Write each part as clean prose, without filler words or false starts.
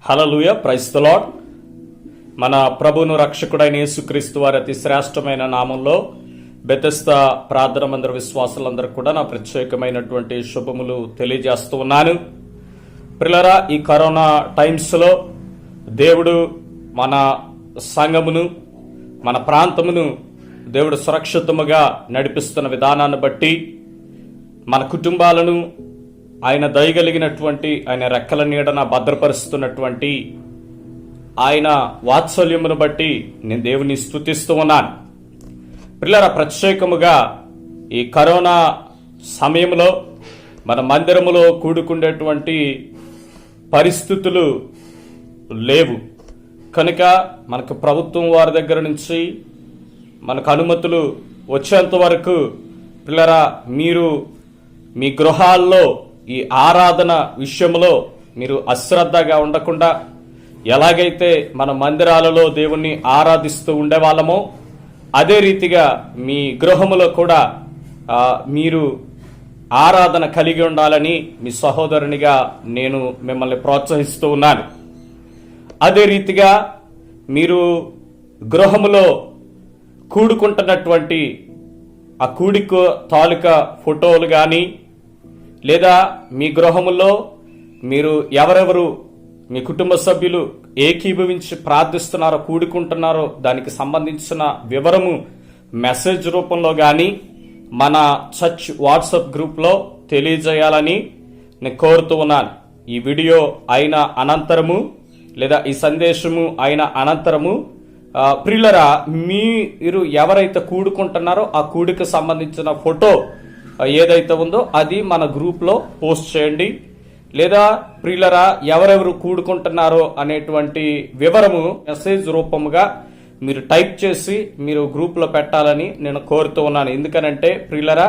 Hallelujah, praise the lord. మన ప్రభువును రక్షకుడైన యేసుక్రీస్తు వారి అతి శ్రేష్టమైన నామంలో బెతెస్దా ప్రార్థన మందిర విశ్వాసులందరూ కూడా నా ప్రత్యేకమైనటువంటి శుభములు తెలియజేస్తూ ఉన్నాను. ప్రియులారా, ఈ కరోనా టైమ్స్లో దేవుడు మన సంఘమును, మన ప్రాంతమును దేవుడు సురక్షితముగా నడిపిస్తున్న విధానాన్ని బట్టి మన కుటుంబాలను ఆయన దయగలిగినటువంటి, ఆయన రెక్కల నీడన భద్రపరుస్తున్నటువంటి ఆయన వాత్సల్యమును బట్టి నేను దేవుని స్తుతిస్తూ ఉన్నాను. పిల్లల, ప్రత్యేకముగా ఈ కరోనా సమయంలో మన మందిరములో కూడుకునేటువంటి పరిస్థితులు లేవు కనుక మనకు ప్రభుత్వం వారి దగ్గర నుంచి మనకు అనుమతులు వచ్చేంత వరకు పిల్లరా, మీరు మీ గృహాల్లో ఈ ఆరాధన విషయంలో మీరు అశ్రద్ధగా ఉండకుండా, ఎలాగైతే మన మందిరాలలో దేవుణ్ణి ఆరాధిస్తూ ఉండేవాళ్ళమో అదే రీతిగా మీ గృహములో కూడా మీరు ఆరాధన కలిగి ఉండాలని మీ సహోదరునిగా నేను మిమ్మల్ని ప్రోత్సహిస్తూ ఉన్నాను. అదే రీతిగా మీరు గృహములో కూడుకుంటున్నటువంటి ఆ కూడిక తాలూకా ఫోటోలు కానీ, లేదా మీ గృహములో మీరు ఎవరెవరు మీ కుటుంబ సభ్యులు ఏకీభవించి ప్రార్థిస్తున్నారో, కూడుకుంటున్నారో దానికి సంబంధించిన వివరము మెసేజ్ రూపంలో కానీ మన చర్చ్ వాట్సాప్ గ్రూప్లో తెలియజేయాలని నేను కోరుతూ ఉన్నాను. ఈ వీడియో అయిన అనంతరము లేదా ఈ సందేశము అయిన అనంతరము ప్రియులరా, మీరు ఎవరైతే కూడుకుంటున్నారో ఆ కూడికి సంబంధించిన ఫోటో ఏదైతే ఉందో అది మన గ్రూప్లో పోస్ట్ చేయండి. లేదా ప్రియులరా, ఎవరెవరు కూడుకుంటున్నారో అనేటువంటి వివరము మెసేజ్ రూపముగా మీరు టైప్ చేసి మీరు గ్రూప్లో పెట్టాలని నేను కోరుతూ ఉన్నాను. ఎందుకనంటే ప్రియులరా,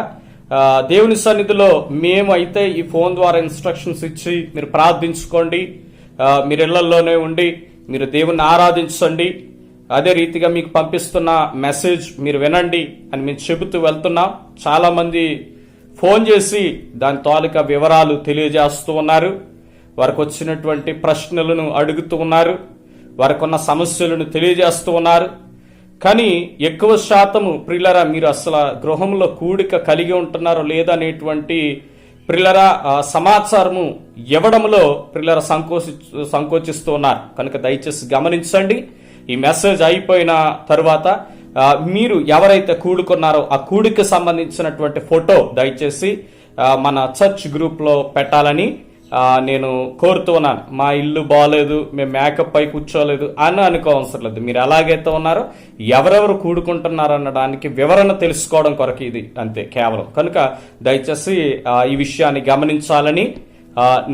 దేవుని సన్నిధిలో మేము అయితే ఈ ఫోన్ ద్వారా ఇన్స్ట్రక్షన్స్ ఇచ్చి మీరు ప్రార్థించుకోండి, మీరు ఇళ్లలోనే ఉండి మీరు దేవుని ఆరాధించండి, అదే రీతిగా మీకు పంపిస్తున్న మెసేజ్ మీరు వినండి అని మేము చెబుతూ వెళ్తున్నాం. చాలా మంది ఫోన్ చేసి దాని తాలూకా వివరాలు తెలియజేస్తూ ఉన్నారు, వారికి వచ్చినటువంటి ప్రశ్నలను అడుగుతూ ఉన్నారు, వారికి ఉన్న సమస్యలను తెలియజేస్తూ ఉన్నారు. కానీ ఎక్కువ శాతము ప్రియులరా, మీరు అసలు గృహంలో కూడిక కలిగి ఉంటున్నారో లేదనేటువంటి ప్రియులరా సమాచారము ఇవ్వడంలో ప్రియులరా సంకోచిస్తూ ఉన్నారు. కనుక దయచేసి గమనించండి. ఈ మెసేజ్ అయిపోయిన తరువాత మీరు ఎవరైతే కూడుకున్నారో ఆ కూడికి సంబంధించినటువంటి ఫోటో దయచేసి మన చర్చ్ గ్రూప్లో పెట్టాలని నేను కోరుతూ ఉన్నాను. మా ఇల్లు బాగలేదు, మేము మేకప్ పై కూర్చోలేదు అని అనుకోవసరం లేదు. మీరు ఎలాగైతే ఉన్నారో ఎవరెవరు కూడుకుంటున్నారు అనడానికి వివరణ తెలుసుకోవడం కొరకు ఇది అంతే కేవలం. కనుక దయచేసి ఈ విషయాన్ని గమనించాలని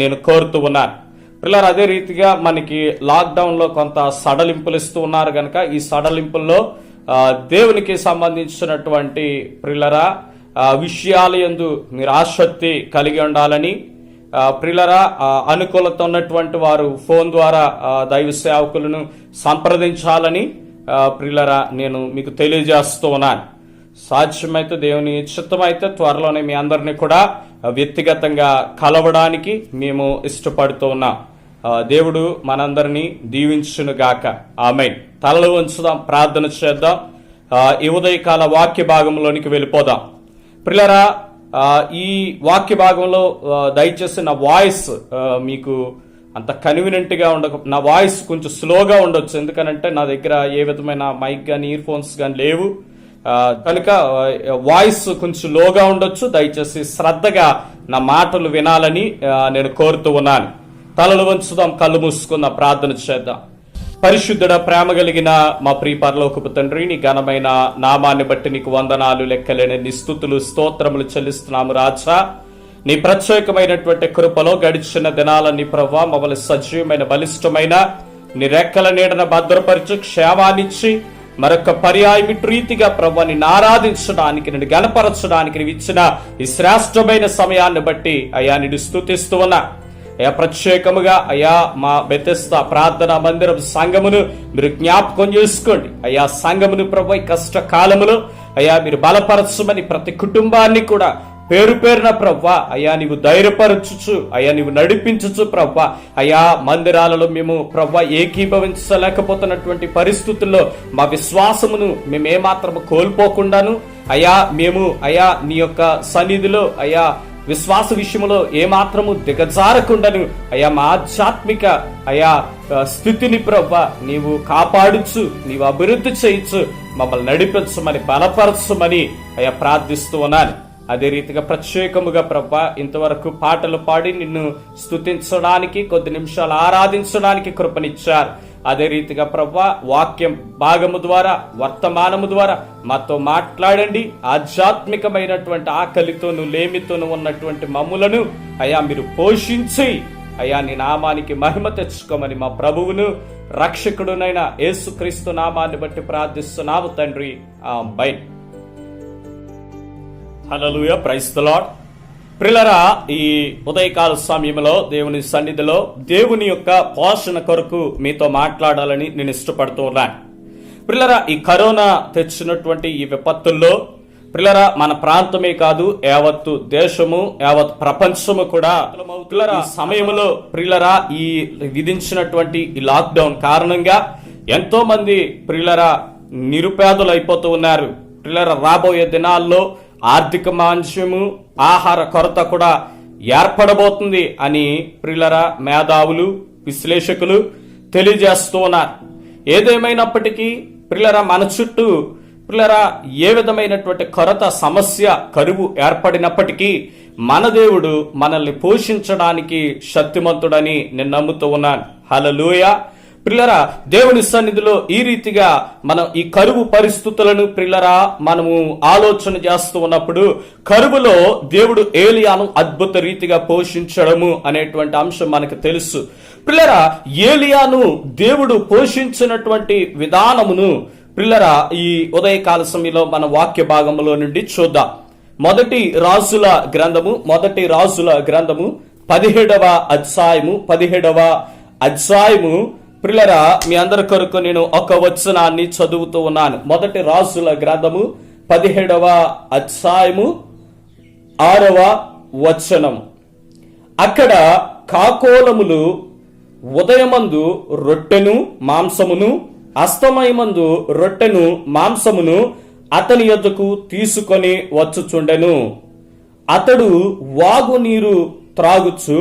నేను కోరుతూ ఉన్నాను. పిల్లలు, అదే రీతిగా మనకి లాక్డౌన్లో కొంత సడలింపులు ఇస్తూ ఉన్నారు కనుక ఈ సడలింపుల్లో దేవునికి సంబంధించినటువంటి ప్రియులరా విషయాల యందు మీరు ఆసక్తి కలిగి ఉండాలని, ప్రియులరా అనుకూలత ఉన్నటువంటి వారు ఫోన్ ద్వారా దైవ సేవకులను సంప్రదించాలని ప్రియులరా నేను మీకు తెలియజేస్తూ ఉన్నాను. సాధ్యమైతే దేవుని చిత్తమైతే త్వరలోనే మీ అందరినీ కూడా వ్యక్తిగతంగా కలవడానికి మేము ఇష్టపడుతూ ఉన్నాం. దేవుడు మనందరినీ దీవించును గాక. ఆమేన్. తలలు ఉంచుదాం, ప్రార్థన చేద్దాం. ఈ ఉదయకాల వాక్య భాగంలోనికి వెళ్ళిపోదాం. ప్రియులారా, ఈ వాక్య భాగంలో దయచేసి నా వాయిస్ మీకు అంత కన్వీనియంట్ గా నా వాయిస్ కొంచెం స్లోగా ఉండొచ్చు. ఎందుకనంటే నా దగ్గర ఏ విధమైన మైక్ కానీ ఇయర్ ఫోన్స్ కానీ లేవు కనుక వాయిస్ కొంచెం లోగా ఉండొచ్చు. దయచేసి శ్రద్ధగా నా మాటలు వినాలని నేను కోరుతూ ఉన్నాను. తలలు వంచుదాం, కళ్ళు మూసుకుందాం, ప్రార్థన చేద్దాం. పరిశుద్ధుడ, ప్రేమ కలిగిన మా ప్రియ పరలోకపు తండ్రి, నీ ఘనమైన నామాన్ని బట్టి నీకు వందనాలు లెక్కలేని నీ స్తుతులు స్తోత్రములు చెల్లిస్తున్నాము రాజా. నీ ప్రత్యేకమైనటువంటి కృపలో గడిచిన దినాలన్నీ ప్రభా మమ్మల్ని సజీవమైన బలిష్టమైన నీ రెక్కల నీడన భద్రపరిచి క్షేమాన్నిచ్చి మరొక పర్యాయం రీతిగా ప్రభా నిన్ను ఆరాధించడానికి, నిన్ను గణపరచడానికి నీవు ఇచ్చిన ఈ శ్రేష్టమైన సమయాన్ని బట్టి అయ్యా నిన్ను స్తుతిస్తూ ఉన్నా. అయ్యా ప్రత్యేకముగా అయ్యా మా బెతెస్దా ప్రార్థన మందిరం సంఘమును మీరు జ్ఞాపకం చేసుకోండి. అయ్యా సంఘమును ప్రభు కష్ట కాలములో అయ్యా మీరు బలపరచమని ప్రతి కుటుంబాన్ని కూడా పేరు పేరున ప్రవ్వా అయ్యా నీవు ధైర్యపరచుచు, అయ్యా నీవు నడిపించుచు ప్రవ్వా అయ్యా మందిరాలలో మేము ప్రవ్వా ఏకీభవించలేకపోతున్నటువంటి పరిస్థితుల్లో మా విశ్వాసమును మేము ఏమాత్రము కోల్పోకుండాను అయ్యా మేము అయ్యా నీ యొక్క సన్నిధిలో అయ్యా విశ్వాస విషయంలో ఏమాత్రము దిగజారకుండాను అయ్యా మా ఆధ్యాత్మిక అయ్యా స్థితిని ప్రవ్వా నీవు కాపాడుచు, నీవు అభివృద్ధి చేయొచ్చు, మమ్మల్ని నడిపించమని బలపరచమని అయ్యా ప్రార్థిస్తూ ఉన్నాను. అదే రీతిగా ప్రత్యేకముగా ప్రవ్వా ఇంతవరకు పాటలు పాడి నిన్ను స్తుతించడానికి, కొద్ది నిమిషాలు ఆరాధించడానికి కృపనిచ్చారు. అదే రీతిగా ప్రవ్వా వాక్యం భాగము ద్వారా, వర్తమానము ద్వారా మాతో మాట్లాడండి. ఆధ్యాత్మికమైనటువంటి ఆకలితోను లేమితోను ఉన్నటువంటి మమ్ములను అయ్యా మీరు పోషించి అయ్యా నీ నామానికి మహిమ తెచ్చుకోమని మా ప్రభువును రక్షకుడునైన యేసుక్రీస్తు నామాన్ని బట్టి ప్రార్థిస్తున్నాము తండ్రి. ఆమేన్. హల్లెలూయా, ప్రైజ్ ది లార్డ్. ప్రియులారా, ఈ ఉదయకాల సమయంలో దేవుని సన్నిధిలో దేవుని యొక్క పోషణ కొరకు మీతో మాట్లాడాలని నేను ఇష్టపడుతూ ఉన్నాను. ప్రియులారా, ఈ కరోనా తెచ్చినటువంటి ఈ విపత్తుల్లో ప్రియులారా మన ప్రాంతమే కాదు, యావత్తు దేశము, యావత్ ప్రపంచము కూడా ఈ సమయంలో ప్రియులారా ఈ విధించినటువంటి ఈ లాక్డౌన్ కారణంగా ఎంతో మంది ప్రియులారా నిరుపేదలు అయిపోతూ ఉన్నారు. ప్రియులారా రాబోయే దినాల్లో ఆర్థిక మాంద్యము, ఆహార కొరత కూడా ఏర్పడబోతుంది అని ప్రియులారా మేధావులు, విశ్లేషకులు తెలియజేస్తూ ఉన్నారు. ఏదేమైనప్పటికీ ప్రియులారా మన చుట్టూ ప్రియులారా ఏ విధమైనటువంటి కొరత, సమస్య, కరువు ఏర్పడినప్పటికీ మన దేవుడు మనల్ని పోషించడానికి శక్తిమంతుడని నేను నమ్ముతూ ఉన్నాను. హల్లెలూయా. ప్రియులారా దేవుని సన్నిధిలో ఈ రీతిగా మనం ఈ కరువు పరిస్థితులను ప్రియులారా మనము ఆలోచన చేస్తూ ఉన్నప్పుడు కరువులో దేవుడు ఏలియాను అద్భుత రీతిగా పోషించడము అనేటువంటి అంశం మనకు తెలుసు. ప్రియులారా ఏలియాను దేవుడు పోషించినటువంటి విధానమును ప్రియులారా ఈ ఉదయకాల సమయంలో మన వాక్య భాగంలో నుండి చూద్దాం. మొదటి రాజుల గ్రంథము 17వ అధ్యాయము ప్రియులారా మీ అందరి కొరకు నేను ఒక వచనాన్ని చదువుతూ ఉన్నాను. మొదటి రాజుల గ్రంథము 17వ అధ్యాయము 6వ వచనం. అక్కడ కాకోలములు ఉదయమందు రొట్టెను మాంసమును, అస్తమయమందు రొట్టెను మాంసమును అతని యొద్దకు తీసుకొని వచ్చుచుండెను. అతడు వాగు నీరు త్రాగుచు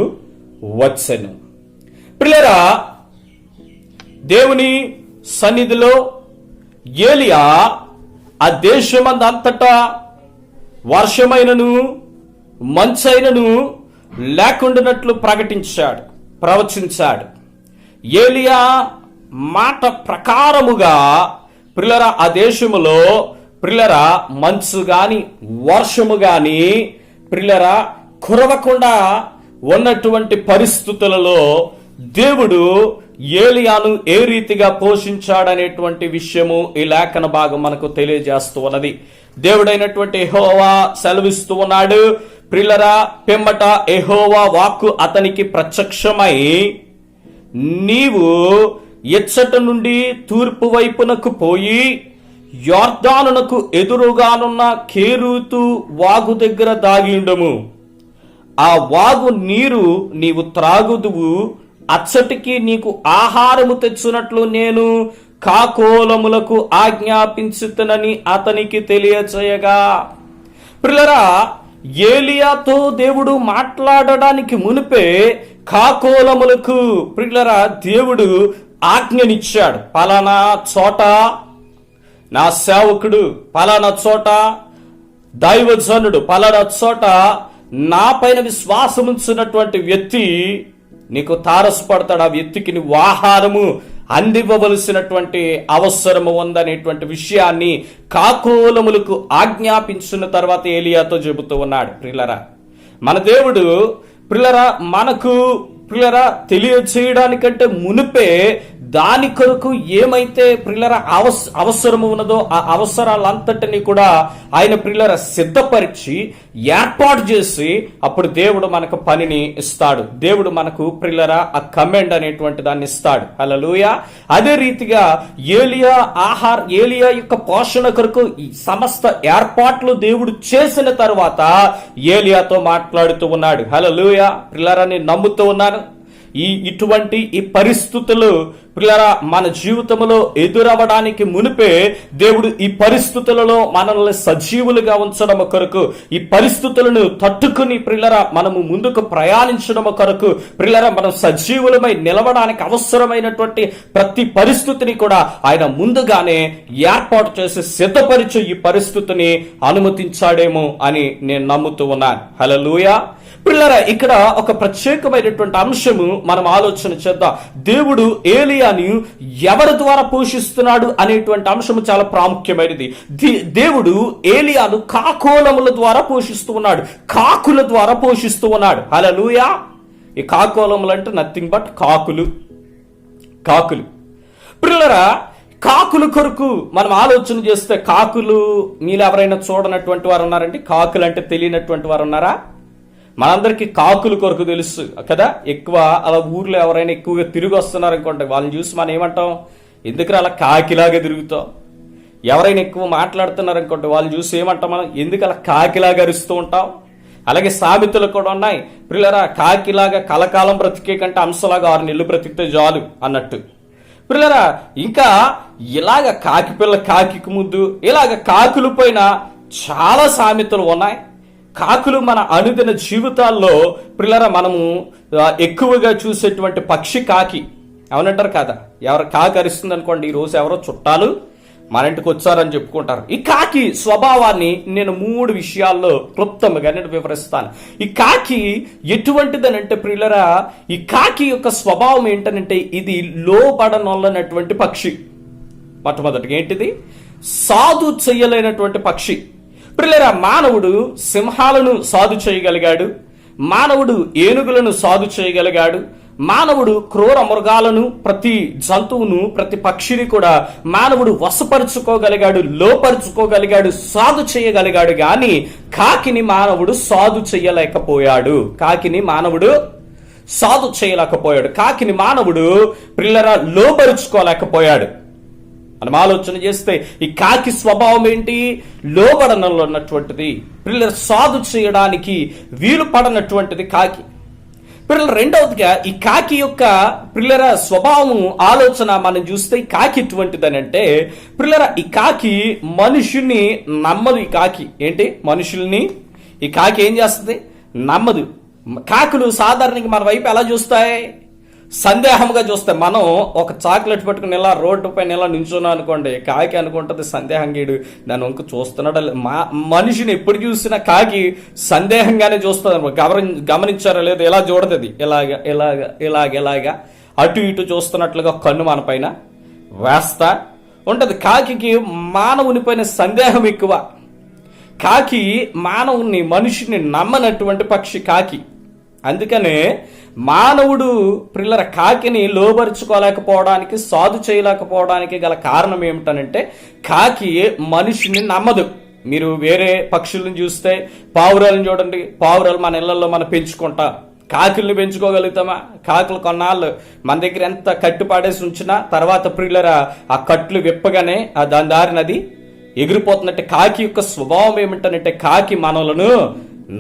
వచ్చెను. ప్రియులారా దేవుని సన్నిధిలో ఏలియా ఆ దేశమందంతటా వర్షమైనను మంచైనను లేకుండానట్లు ప్రవచించాడు. ఏలియా మాట ప్రకారముగా ప్రియులారా ఆ దేశములో ప్రియులారా మంచు గాని వర్షము గాని ప్రియులారా కురవకుండా ఉన్నటువంటి పరిస్థితులలో దేవుడు ఏలియాను ఏ రీతిగా పోషించాడనేటువంటి విషయము ఈ లేఖన భాగం మనకు తెలియజేస్తూ ఉన్నది. దేవుడైనటువంటి యెహోవా సెలవిస్తూ ఉన్నాడు. ప్రియులారా పిమ్మట యెహోవా వాక్కు అతనికి ప్రత్యక్షమై, నీవు ఇచ్చట నుండి తూర్పు వైపునకు పోయి యొర్దానునకు ఎదురుగానున్న కేరూతు వాగు దగ్గర దాగిండుము. ఆ వాగు నీరు నీవు త్రాగుదువు. అచ్చటికి నీకు ఆహారము తెచ్చునట్లు నేను కాకోలములకు ఆజ్ఞాపించుతనని అతనికి తెలియచేయగా. ప్రియులారా ఏలియాతో దేవుడు మాట్లాడడానికి మునిపే కాకోలములకు ప్రియులారా దేవుడు ఆజ్ఞనిచ్చాడు. పలానా చోట నా సేవకుడు, పలానా చోట దైవజనుడు, పలానా చోట నా పైన విశ్వాసం ఉంచినటువంటి వ్యక్తి నీకు తారసపడతాడు. ఆ వ్యక్తికి నువ్వు ఆహారము అందివ్వవలసినటువంటి అవసరము ఉందనేటువంటి విషయాన్ని కాకోలములకు ఆజ్ఞాపించిన తర్వాత ఏలియాతో చెబుతూ ఉన్నాడు. ప్రియులారా మన దేవుడు ప్రియులారా మనకు ప్రియులారా తెలియచేయడానికంటే మునిపే దాని కొరకు ఏమైతే ప్రియులరా అవసరము ఉన్నదో ఆ అవసరాలంతటినీ కూడా ఆయన ప్రియులరా సిద్ధపరిచి ఏర్పాటు చేసి అప్పుడు దేవుడు మనకు పనిని ఇస్తాడు. దేవుడు మనకు ప్రియులరా ఆ కమెండ్ అనేటువంటి దాన్ని ఇస్తాడు. హల్లెలూయా. అదే రీతిగా ఏలియా యొక్క పోషణ కొరకు ఈ సమస్త ఏర్పాట్లు దేవుడు చేసిన తర్వాత ఏలియాతో మాట్లాడుతూ ఉన్నాడు. హల్లెలూయా. ప్రియులరా, నేను నమ్ముతూ ఉన్నాను ఇటువంటి పరిస్థితులు ప్రియులారా మన జీవితంలో ఎదురవ్వడానికి మునిపే దేవుడు ఈ పరిస్థితులలో మనల్ని సజీవులుగా ఉంచడం కొరకు, ఈ పరిస్థితులను తట్టుకుని ప్రియులారా మనము ముందుకు ప్రయాణించడం కొరకు, ప్రియులారా మనం సజీవులమై నిలవడానికి అవసరమైనటువంటి ప్రతి పరిస్థితిని కూడా ఆయన ముందుగానే ఏర్పాటు చేసి సిద్ధపరిచి ఈ పరిస్థితిని అనుమతించాడేమో అని నేను నమ్ముతూ ఉన్నాను. హల్లెలూయా. పిల్లరా, ఇక్కడ ఒక ప్రత్యేకమైనటువంటి అంశము మనం ఆలోచన చేద్దాం. దేవుడు ఏలియాని ఎవరి ద్వారా పోషిస్తున్నాడు అనేటువంటి అంశము చాలా ప్రాముఖ్యమైనది. దేవుడు ఏలియాను కాకోలముల ద్వారా పోషిస్తూ ఉన్నాడు, కాకుల ద్వారా పోషిస్తూ ఉన్నాడు. హల్లెలూయా. ఈ కాకోలములు అంటే నథింగ్ బట్ కాకులు. పిల్లరా, కాకుల కొరకు మనం ఆలోచన చేస్తే, కాకులు మీలో ఎవరైనా చూడనటువంటి వారు ఉన్నారండి? కాకులు అంటే తెలియనటువంటి వారు ఉన్నారా? మనందరికీ కాకుల కొరకు తెలుసు కదా. ఎక్కువ అలా ఊర్లో ఎవరైనా ఎక్కువగా తిరిగి వస్తున్నారు అనుకోండి, వాళ్ళని చూసి మనం ఏమంటాం? ఎందుకు అలా కాకిలాగా తిరుగుతాం. ఎవరైనా ఎక్కువ మాట్లాడుతున్నారు అనుకోండి, వాళ్ళని చూసి ఏమంటాం మనం? ఎందుకు అలా కాకిలాగా అరుస్తూ ఉంటాం. అలాగే సామెతలు కూడా ఉన్నాయి. పిల్లరా, కాకిలాగా కలకాలం బ్రతికే కంటే అంశలాగా 6 నెలలు బ్రతికితే చాలు అన్నట్టు. పిల్లరా, ఇంకా ఇలాగ కాకి పిల్ల కాకికి ముద్దు, ఇలాగ కాకుల పైన చాలా సామెతలు ఉన్నాయి. కాకులు మన అనుదిన జీవితాల్లో పిల్లరా మనము ఎక్కువగా చూసేటువంటి పక్షి కాకి. అవునంటారు కదా. ఎవరు కాకి అరుస్తుంది అనుకోండి, ఈరోజు ఎవరో చుట్టాలు మన ఇంటికి వచ్చారని చెప్పుకుంటారు. ఈ కాకి స్వభావాన్ని నేను 3 విషయాల్లో క్లుప్తంగా నేను వివరిస్తాను. ఈ కాకి ఎటువంటిదనంటే ప్రియులరా, ఈ కాకి యొక్క స్వభావం ఏంటనంటే ఇది లోబడనొల్లనటువంటి పక్షి. మొట్టమొదటిగా ఏంటిది? సాధు చెయ్యలేనటువంటి పక్షి. ప్రియులరా, మానవుడు సింహాలను సాధు చేయగలిగాడు, మానవుడు ఏనుగులను సాధు చేయగలిగాడు, మానవుడు క్రూర మృగాలను, ప్రతి జంతువును, ప్రతి పక్షిని కూడా మానవుడు వశపరుచుకోగలిగాడు, లోపరుచుకోగలిగాడు, సాధు చేయగలిగాడు. కానీ కాకిని మానవుడు సాధు చేయలేకపోయాడు. కాకిని మానవుడు ప్రియులరా లోపరుచుకోలేకపోయాడు. మనం ఆలోచన చేస్తే ఈ కాకి స్వభావం ఏంటి? లోబడనంలో ఉన్నటువంటిది. పిల్లల సాధు చేయడానికి వీలు పడనటువంటిది కాకి. పిల్లల రెండవదిగా ఈ కాకి యొక్క పిల్లల స్వభావం ఆలోచన మనం చూస్తే ఈ కాకి ఎటువంటిదని అంటే, పిల్లల ఈ కాకి మనుషుల్ని నమ్మదు. ఈ కాకి ఏంటి? మనుషుల్ని ఈ కాకి ఏం చేస్తుంది? నమ్మదు. కాకులు సాధారణంగా మన వైపు ఎలా చూస్తాయి? సందేహంగా చూస్తే. మనం ఒక చాక్లెట్ పట్టుకుని ఇలా రోడ్డు పైన ఇలా నించున్నాం అనుకోండి, కాకి అనుకుంటుంది సందేహంగీడు దాని వంక చూస్తున్నాడు. మనిషిని ఎప్పుడు చూసినా కాకి సందేహంగానే చూస్తుంది. గమనించారో లేదు, ఎలా చూడదు. ఇలాగా అటు ఇటు చూస్తున్నట్లుగా కన్ను మన పైన వేస్తా ఉంటది. కాకి మానవుని పైన సందేహం ఎక్కువ. కాకి మానవుని, మనిషిని నమ్మనటువంటి పక్షి కాకి. అందుకనే మానవుడు పిల్లల కాకిని లోబరుచుకోలేకపోవడానికి, సాధు చేయలేకపోవడానికి గల కారణం ఏమిటనంటే, కాకి మనిషిని నమ్మదు. మీరు వేరే పక్షులను చూస్తే, పావురాలను చూడండి. పావురాలు మన ఇళ్లలో మనం పెంచుకుంటాం. కాకుల్ని పెంచుకోగలుగుతామా? కాకులు కొన్నాళ్ళు మన దగ్గర ఎంత కట్టుపాడేసి ఉంచినా తర్వాత ప్రియులరా ఆ కట్లు విప్పగానే దాని దారినది ఎగిరిపోతున్నట్టే. కాకి యొక్క స్వభావం ఏమిటనంటే, కాకి మనలను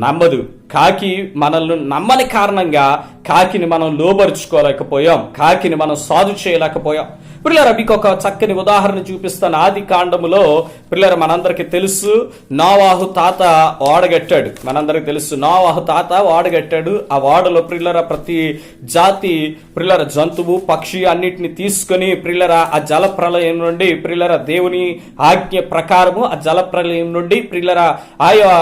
నమ్మదు. కాకి మనల్ని నమ్మని కారణంగా కాకిని మనం లోబరుచుకోలేకపోయాం, కాకిని మనం సాధు చేయలేకపోయాం. పిల్లల మీకు ఒక చక్కని ఉదాహరణ చూపిస్తాను. ఆది కాండములో పిల్లల మనందరికి తెలుసు, నోవాహు తాత ఓడగట్టాడు. మనందరికి తెలుసు నోవాహు తాత ఓడగట్టాడు. ఆ ఓడలో పిల్లల ప్రతి జాతి పిల్లల జంతువు, పక్షి అన్నిటిని తీసుకుని పిల్లల ఆ జల ప్రళయం నుండి పిల్లల దేవుని ఆజ్ఞ ప్రకారము ఆ జల ప్రళయం నుండి పిల్లల ఆయా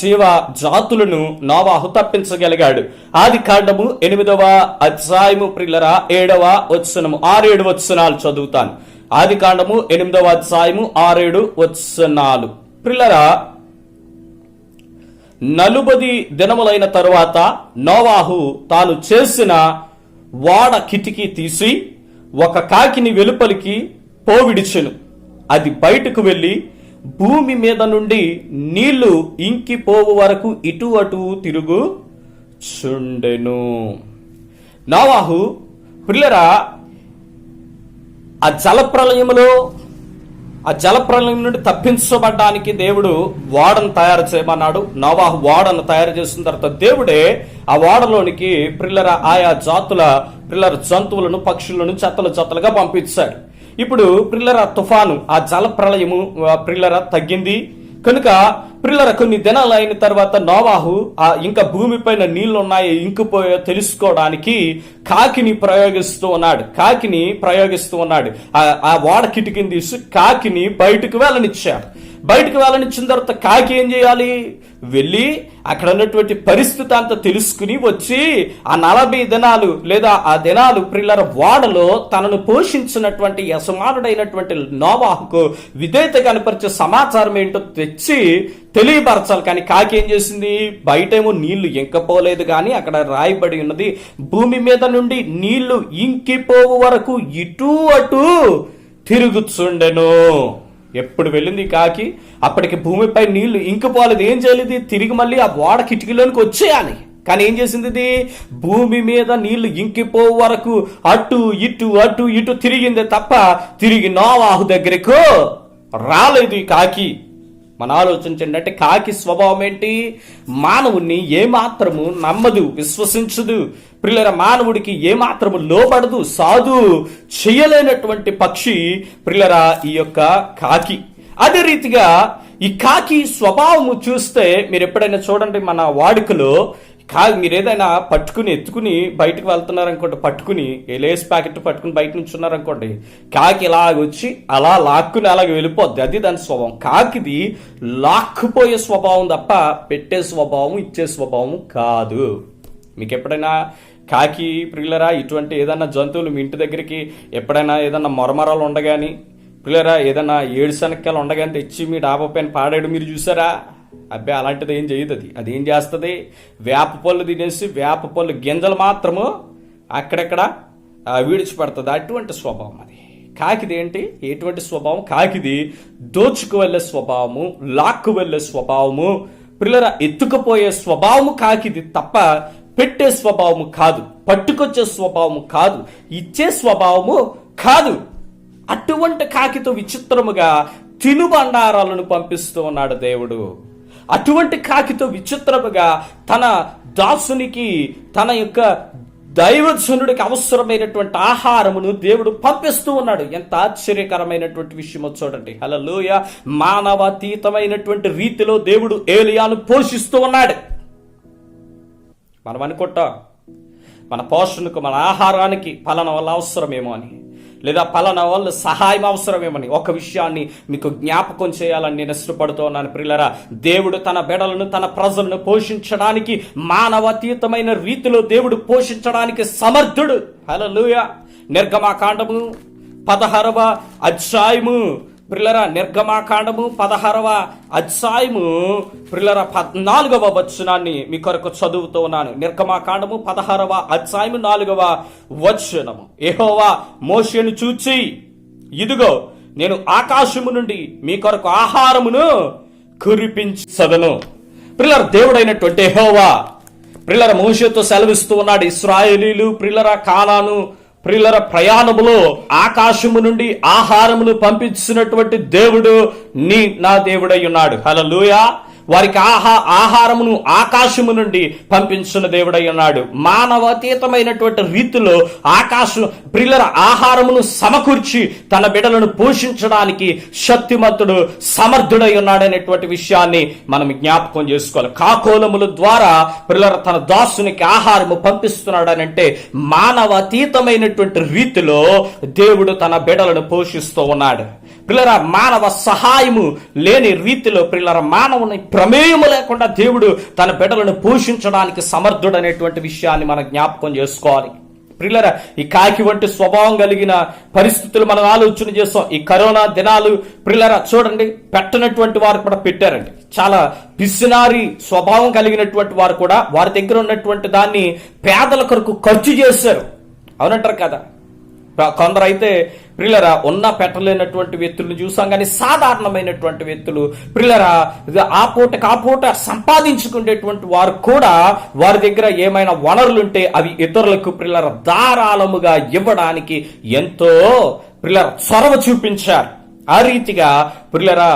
జీవ జాతులను నోవాహు తప్పించగలిగాడు. ఆది కాండము 8వ అధ్యాయము పిల్లల 7వ వచనము 6-7 వచనాలు చదువుతాను. ఆది కాండము 8వ అధ్యాయము 6-7 వచనాలు. పిల్లల 40 దినములైన తరువాత నోవాహు తాను చేసిన ఓడ కిటికీ తీసి ఒక కాకిని వెలుపలికి పోవిడిచెను. అది బయటకు వెళ్లి భూమి మీద నుండి నీళ్లు ఇంకిపోవు వరకు ఇటు అటు తిరుగుచుండెను. నోవాహు పిల్లరా, ఆ జలప్రలయం నుండి తప్పించబడ్డానికి దేవుడు ఓడను తయారు చేయమన్నాడు. నోవాహు ఓడను తయారు చేసిన తర్వాత దేవుడే ఆ ఓడలోనికి ఆయా జాతుల జంతువులను, పక్షులను చెత్తలుగా పంపించాడు. ఇప్పుడు తుఫాను, ఆ జలప్రలయము తగ్గింది కనుక కొన్ని దినాలు అయిన తర్వాత నోవాహు ఇంకా భూమిపైన నీళ్లు ఉన్నాయో ఇంకిపోయో తెలుసుకోవడానికి కాకిని ప్రయోగిస్తూ ఉన్నాడు. ఆ ఓడ కిటికీని తీసి కాకిని బయటకు వెళ్ళనిచ్చాడు. బయటకు వెళ్ళనిచ్చిన తర్వాత కాకి ఏం చేయాలి? వెళ్ళి అక్కడ ఉన్నటువంటి పరిస్థితి అంతా తెలుసుకుని వచ్చి ఆ 40 దినాలు లేదా ఆ దినాలు ఓడలో తనను పోషించినటువంటి యజమానుడైనటువంటి నోవాహుకు విధేయత కనపరిచే సమాచారం ఏంటో తెచ్చి తెలియపరచాలి. కానీ కాకి ఏం చేసింది? బయటేమో నీళ్లు ఇంకపోలేదు, కానీ అక్కడ రాయబడి ఉన్నది, భూమి మీద నుండి నీళ్లు ఇంకిపోవు వరకు ఇటు అటు తిరుగుచుండెను. ఎప్పుడు వెళ్ళింది కాకి, అప్పటికి భూమిపై నీళ్లు ఇంకిపోలేదు. ఏం చేయలేదు? తిరిగి మళ్ళీ ఆ ఓడ కిటికీలోనికి వచ్చేయాలి. కానీ ఏం చేసింది? ఇది భూమి మీద నీళ్లు ఇంకిపో వరకు అటు ఇటు తిరిగిందే తప్ప తిరిగి నోవాహు దగ్గరకు రాలేదు ఈ కాకి. మన ఆలోచించండి, అంటే కాకి స్వభావం ఏంటి? మానవుణ్ణి ఏమాత్రము నమ్మదు, విశ్వసించదు. మానవుడికి ఏమాత్రము లోబడదు, సాధు చేయలేనటువంటి పక్షి ఈ యొక్క కాకి. అదే రీతిగా ఈ కాకి స్వభావము చూస్తే మీరు ఎప్పుడైనా చూడండి, మన వాడుకలో మీరు ఏదైనా పట్టుకుని ఎత్తుకుని బయటకు వెళ్తున్నారనుకోండి, పట్టుకుని లేస్ ప్యాకెట్ పట్టుకుని బయట నుంచి ఉన్నారనుకోండి, కాకి ఇలాగొచ్చి అలా లాక్కుని అలాగ వెళ్ళిపోద్ది. అది దాని స్వభావం. కాకిది లాక్కుపోయే స్వభావం తప్ప పెట్టే స్వభావం, ఇచ్చే స్వభావం కాదు. మీకు ఎప్పుడైనా కాకి ఇటువంటి ఏదన్నా జంతువులు మీ ఇంటి దగ్గరికి ఎప్పుడైనా ఏదన్నా మొరమరాలు ఉండగాని ఏదన్నా ఏడుశనక్కాయలు ఉండగాని తెచ్చి మీ డాబా పైన పాడాడు మీరు చూసారా? అబ్బాయి అలాంటిది ఏం చేయదు. అది ఏం చేస్తుంది? వేప పళ్ళు తినేసి వేప పళ్ళు గింజలు మాత్రము అక్కడెక్కడ విడిచిపెడుతుంది. అటువంటి స్వభావం అది. కాకిది ఏంటి? ఎటువంటి స్వభావం? కాకిది దోచుకు వెళ్ళే స్వభావము, లాక్కు వెళ్ళే స్వభావము, ఎత్తుకుపోయే స్వభావము కాకిది తప్ప పెట్టే స్వభావము కాదు, పట్టుకొచ్చే స్వభావము కాదు, ఇచ్చే స్వభావము కాదు. అటువంటి కాకితో విచిత్రముగా తినుబండారాలను పంపిస్తూ ఉన్నాడు దేవుడు. అటువంటి కాకితో విచిత్రముగా తన దాసునికి, తన యొక్క దైవజనుడికి అవసరమైనటువంటి ఆహారమును దేవుడు పంపిస్తూ ఉన్నాడు. ఎంత ఆశ్చర్యకరమైనటువంటి విషయమో చూడండి. హల్లెలూయా. మానవాతీతమైనటువంటి రీతిలో దేవుడు ఏలియాను పోషిస్తూ ఉన్నాడు. మనం అనుకుంటాం మన పోషణకు, మన ఆహారానికి పలానా వల్ల అవసరమేమో అని, లేదా పలానా వల్ల సహాయం అవసరమేమని. ఒక విషయాన్ని మీకు జ్ఞాపకం చేయాలని నేను ఇష్టపడుతూ ఉన్నాను ప్రియులారా. దేవుడు తన బిడ్డలను, తన ప్రజలను పోషించడానికి, మానవాతీతమైన రీతిలో దేవుడు పోషించడానికి సమర్థుడు. హల్లెలూయా. నిర్గమాకాండము 16వ అధ్యాయము నిర్గమాకాండము 16వ అధ్యాయము 14వ వచనాన్ని మీ కొరకు చదువుతూ ఉన్నాను. నిర్గమాకాండము 16వ అధ్యాయము 4వ వచనము. యెహోవా మోషేను చూచి, ఇదిగో నేను ఆకాశము నుండి మీ కొరకు ఆహారమును కురిపించదను. దేవుడైనటువంటి యెహోవా మోషేతో సెలవిస్తూ ఉన్నాడు. ఇశ్రాయేలీలు కానాను ప్రయాణములో ఆకాశము నుండి ఆహారమును పంపించినటువంటి దేవుడు నా దేవుడై ఉన్నాడు. హల్లెలూయా. వారికి ఆహారమును ఆకాశము నుండి పంపించిన దేవుడై ఉన్నాడు. మానవాతీతమైనటువంటి రీతిలో ఆహారమును సమకూర్చి తన బిడ్డలను పోషించడానికి శక్తిమంతుడు, సమర్థుడై ఉన్నాడనేటువంటి విషయాన్ని మనం జ్ఞాపకం చేసుకోవాలి. కాకోలముల ద్వారా తన దాసునికి ఆహారము పంపిస్తున్నాడనంటే మానవాతీతమైనటువంటి రీతిలో దేవుడు తన బిడ్డలను పోషిస్తూ ఉన్నాడు. మానవ సహాయము లేని రీతిలో మానవుని ప్రమేయము లేకుండా దేవుడు తన బిడ్డలను పోషించడానికి సమర్థుడు అనేటువంటి విషయాన్ని మనం జ్ఞాపకం చేసుకోవాలి. ఈ కాకి వంటి స్వభావం కలిగిన పరిస్థితులు మనం ఆలోచన చేస్తాం. ఈ కరోనా దినాలు చూడండి, పెట్టనటువంటి వారు కూడా పెట్టారండి. చాలా పిసినారి స్వభావం కలిగినటువంటి వారు కూడా వారి దగ్గర ఉన్నటువంటి దాన్ని పేదల కొరకు ఖర్చు చేశారు. అవునంటారు కదా? కొందరైతే ప్రియులరా ఉన్న పెట్టలేనటువంటి వ్యక్తులను చూసాం, కానీ సాధారణమైనటువంటి వ్యక్తులు ప్రియులరా ఆ పూట సంపాదించుకునేటువంటి వారు కూడా వారి దగ్గర ఏమైనా వనరులుంటే అవి ఇతరులకు ప్రియులరా ధారాళముగా ఇవ్వడానికి ఎంతో ప్రియులరా చొరవ చూపించారు. ఆ రీతిగా ప్రియులరా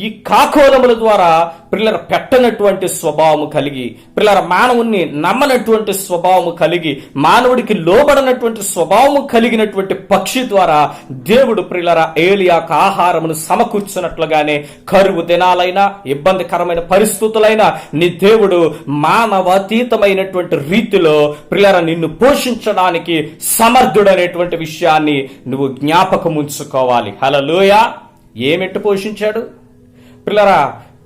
ఈ కాకోలముల ద్వారా ప్రియులర పెట్టనటువంటి స్వభావము కలిగి, ప్రియులర మానవుణ్ణి నమ్మనటువంటి స్వభావము కలిగి, మానవుడికి లోబడనటువంటి స్వభావము కలిగినటువంటి పక్షి ద్వారా దేవుడు ప్రియులర ఏలియాకు ఆహారమును సమకూర్చున్నట్లుగానే కరువు దినాలైనా ఇబ్బందికరమైన పరిస్థితులైనా నీ దేవుడు మానవాతీతమైనటువంటి రీతిలో ప్రియులర నిన్ను పోషించడానికి సమర్థుడనేటువంటి విషయాన్ని నువ్వు జ్ఞాపకం ఉంచుకోవాలి. హల్లెలూయా. ఏమెట్టు పోషించాడు పిల్లరా?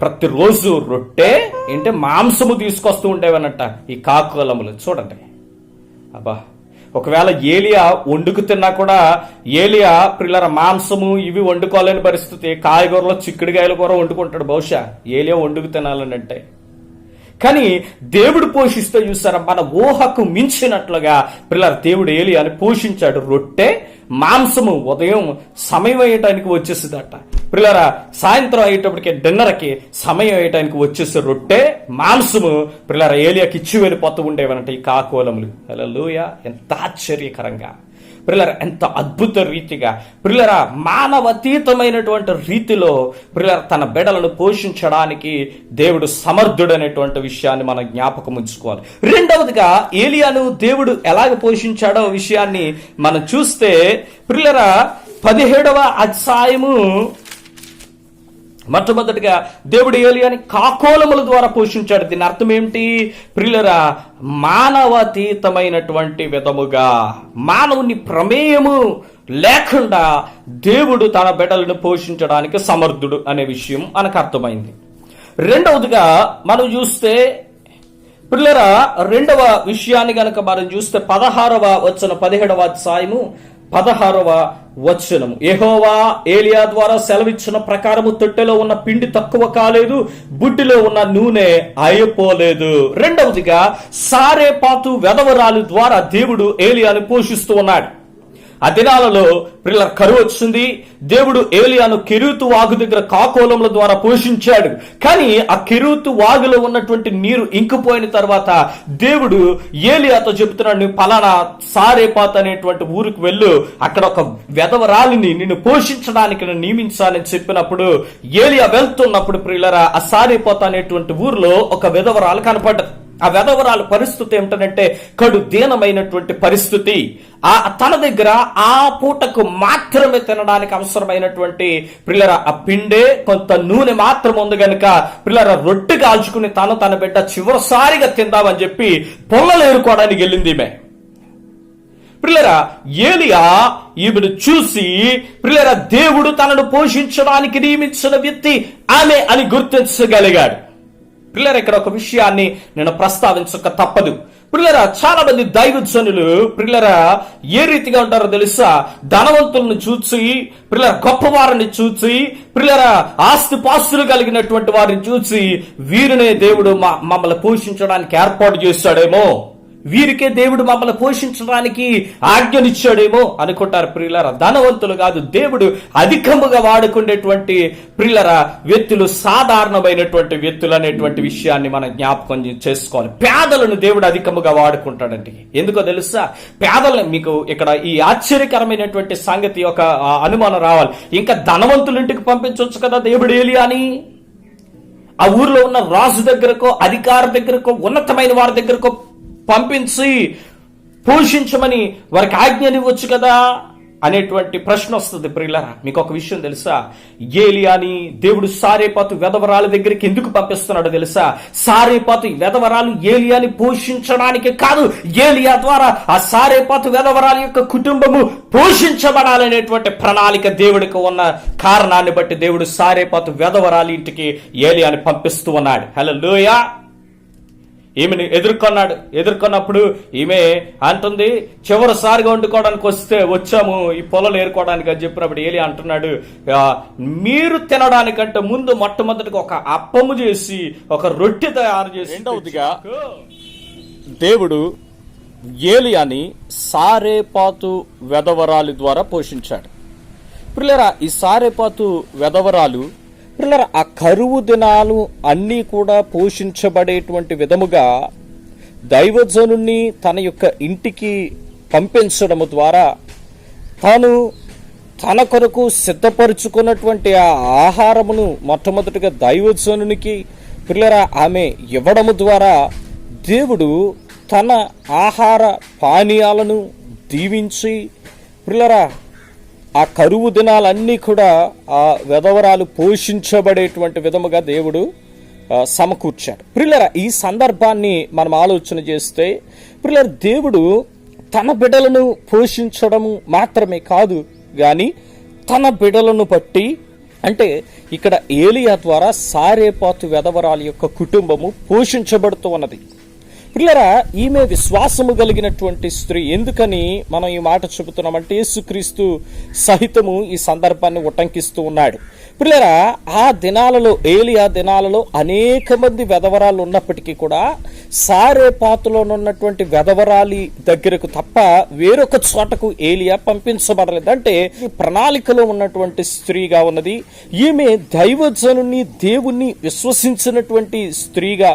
ప్రతిరోజు రొట్టె ఏంటంటే మాంసము తీసుకొస్తూ ఉండేవన్నట్ట ఈ కాకులములు. చూడండి అబ్బా, ఒకవేళ ఏలియా వండుకు తిన్నా కూడా ఏలియా పిల్లర మాంసము ఇవి వండుకోలేని పరిస్థితి, కాయగూరలో చిక్కుడుకాయల కూర వండుకుంటాడు బహుశా ఏలియా వండుకు తినాలని అంటే. కానీ దేవుడు పోషిస్తూ చూసారా, మన ఊహకు మించినట్లుగా పిల్లల దేవుడు ఏలియాని పోషించాడు. రొట్టె మాంసము ఉదయం సమయం అయ్యటానికి వచ్చేసిందట పిల్లరా, సాయంత్రం అయ్యేటప్పటికి డిన్నర్కి సమయం అయ్యటానికి వచ్చేసి రొట్టె మాంసము పిల్లరా ఏలియాకి ఇచ్చి వెళ్ళిపోతూ ఉండేవనంట ఈ కాకోలములు. హల్లెలూయా. ఎంత ఆశ్చర్యకరంగా ప్రియులరా, ఎంత అద్భుత రీతిగా ప్రియులరా మానవతీతమైనటువంటి రీతిలో ప్రియులరా తన బిడ్డలను పోషించడానికి దేవుడు సమర్థుడనేటువంటి విషయాన్ని మనం జ్ఞాపకం ఉంచుకోవాలి. రెండవదిగా ఏలియాను దేవుడు ఎలాగ పోషించాడో విషయాన్ని మనం చూస్తే ప్రియులరా 17వ అధ్యాయము మొట్టమొదటిగా దేవుడు ఏలియాని కాకోలముల ద్వారా పోషించాడు. దీని అర్థం ఏమిటి ప్రియులరా? మానవాతీతమైనటువంటి విధముగా, మానవుని ప్రమేయము లేకుండా దేవుడు తన బిడ్డలను పోషించడానికి సమర్థుడు అనే విషయం మనకు అర్థమైంది. రెండవదిగా మనం చూస్తే ప్రియులరా రెండవ విషయాన్ని గనక మనం చూస్తే 16వ వచనం 17వ అధ్యాయము 16వ వచనము, యెహోవా ఏలియా ద్వారా సెలవిచ్చిన ప్రకారము తొట్టెలో ఉన్న పిండి తక్కువ కాలేదు, బుడ్డిలో ఉన్న నూనె అయిపోలేదు. రెండవదిగా సారేపాతు వెధవరాలు ద్వారా దేవుడు ఏలియాను పోషిస్తూ ఉన్నాడు. ఆ దినాలలో ప్రియుల కరువు వచ్చింది. దేవుడు ఏలియాను కెరూతు వాగు దగ్గర కాకోలముల ద్వారా పోషించాడు. కానీ ఆ కెరూతు వాగులో ఉన్నటువంటి నీరు ఇంకిపోయిన తర్వాత దేవుడు ఏలియాతో చెబుతున్నాడు, నువ్వు పలానా సారేపాత్ అనేటువంటి ఊరికి వెళ్ళు, అక్కడ ఒక వెధవరాలిని నిన్ను పోషించడానికి నేను నియమించాలని చెప్పినప్పుడు ఏలియా వెళ్తున్నప్పుడు ప్రియులరా ఆ సారేపాత్ అనేటువంటి ఊరిలో ఒక వెధవరాలు కనపడ్డది. ఆ వెధవరాలు పరిస్థితి ఏమిటంటే కడు దీనమైనటువంటి పరిస్థితి. తన దగ్గర ఆ పూటకు మాత్రమే తినడానికి అవసరమైనటువంటి పిల్లర ఆ పిండే కొంత నూనె మాత్రం ఉంది గనుక పిల్లర రొట్టె కాల్చుకుని తన బిడ్డ చివరిసారిగా తిందామని చెప్పి పొల్లలు ఏరుకోవడానికి వెళ్ళింది ఈమె. పిల్లరా ఏలియా ఈమెను చూసి పిల్లరా దేవుడు తనను పోషించడానికి నియమించిన వ్యక్తి ఆమె అని గుర్తించగలిగాడు. పిల్లరా ఇక్కడ ఒక విషయాన్ని నేను ప్రస్తావించక తప్పదు. పిల్లరా చాలా మంది దైవజనులు పిల్లరా ఏ రీతిగా ఉంటారో తెలుసా? ధనవంతులను చూసి పిల్లరా గొప్పవారిని చూసి పిల్లరా ఆస్తిపాస్తులు కలిగినటువంటి వారిని చూసి వీరినే దేవుడు మమ్మల్ని పోషించడానికి ఏర్పాటు చేశాడేమో, వీరికే దేవుడు మమ్మల్ని పోషించడానికి ఆజ్ఞనిచ్చాడేమో అనుకుంటారు. ప్రియులరా ధనవంతులు కాదు, దేవుడు అధికముగా వాడుకునేటువంటి ప్రియులరా వ్యక్తులు సాధారణమైనటువంటి వ్యక్తులు అనేటువంటి విషయాన్ని మనం జ్ఞాపకం చేసుకోవాలి. పేదలను దేవుడు అధికముగా వాడుకుంటాడండి. ఎందుకో తెలుసా? పేదలను మీకు ఇక్కడ ఈ ఆశ్చర్యకరమైనటువంటి సంగతి ఒక అనుమానం రావాలి. ఇంకా ధనవంతులింటికి పంపించవచ్చు కదా దేవుడు ఏలియాని. ఆ ఊర్లో ఉన్న రాజు దగ్గరకో అధికారి దగ్గరకో ఉన్నతమైన వారి దగ్గరకో పంపించి పోషించమని వారికి ఆజ్ఞనివ్వచ్చు కదా అనేటువంటి ప్రశ్న వస్తుంది. ప్రియులారా మీకు ఒక విషయం తెలుసా? ఏలియాని దేవుడు సారేపాతు వెధవరాల దగ్గరికి ఎందుకు పంపిస్తున్నాడో తెలుసా? సారేపాతు వెధవరాలు ఏలియాని పోషించడానికి కాదు, ఏలియా ద్వారా ఆ సారేపాతు వెధవరాల యొక్క కుటుంబము పోషించబడాలనేటువంటి ప్రణాళిక దేవుడికి ఉన్న కారణాన్ని బట్టి దేవుడు సారేపాతు వెధవరాల ఇంటికి ఏలియాని పంపిస్తూ ఉన్నాడు. హల్లెలూయా. ఈమెను ఎదుర్కొన్నప్పుడు ఈమె అంటుంది, చివరిసారిగా వండుకోవడానికి వచ్చాము ఈ పొలాలు ఏరుకోవడానికి అని చెప్పినప్పుడు ఏలియా అంటున్నాడు, మీరు తినడానికంటే ముందు మొట్టమొదటిగా ఒక అప్పము చేసి ఒక రొట్టె తయారు చేసి. రెండవదిగా దేవుడు ఏలియాని సారేపాతు వెధవరాలి ద్వారా పోషించాడు. పిల్లరా, ఈ సారేపాతు వెధవరాలు పిల్లరా ఆ కరువు దినాలు అన్నీ కూడా పోషించబడేటువంటి విధముగా దైవజనుణ్ణి తన యొక్క ఇంటికి పంపించడము ద్వారా తాను తన కొరకు సిద్ధపరుచుకున్నటువంటి ఆ ఆహారమును మొట్టమొదటిగా దైవజనునికి పిల్లరా ఆమె ఇవ్వడము ద్వారా దేవుడు తన ఆహార పానీయాలను దీవించి పిల్లరా ఆ కరువు దినాలన్నీ కూడా ఆ విధవరాలు పోషించబడేటువంటి విధముగా దేవుడు సమకూర్చాడు. ప్రియులరా, ఈ సందర్భాన్ని మనం ఆలోచన చేస్తే ప్రియులర, దేవుడు తన బిడ్డలను పోషించడం మాత్రమే కాదు గాని తన బిడ్డలను బట్టి, అంటే ఇక్కడ ఏలియా ద్వారా సారేపాతు వెధవరాలి యొక్క కుటుంబము పోషించబడుతూ ఉన్నది. పిల్లరా, ఈమె విశ్వాసము కలిగినటువంటి స్త్రీ. ఎందుకని మనం ఈ మాట చెబుతున్నామంటే యేసుక్రీస్తు సహితము ఈ సందర్భాన్ని ఉటంకిస్తూ ఉన్నాడు. పిల్లరా, ఆ దినాలలో, ఏలియా దినాలలో అనేక మంది వెధవరాలు ఉన్నప్పటికీ కూడా సారేపాతులోనున్నటువంటి వెధవరాలి దగ్గరకు తప్ప వేరొక చోటకు ఏలియా పంపించబడలేదు. అంటే ప్రణాళికలో ఉన్నటువంటి స్త్రీగా ఉన్నది. ఈమె దైవజనుని, దేవుణ్ణి విశ్వసించినటువంటి స్త్రీగా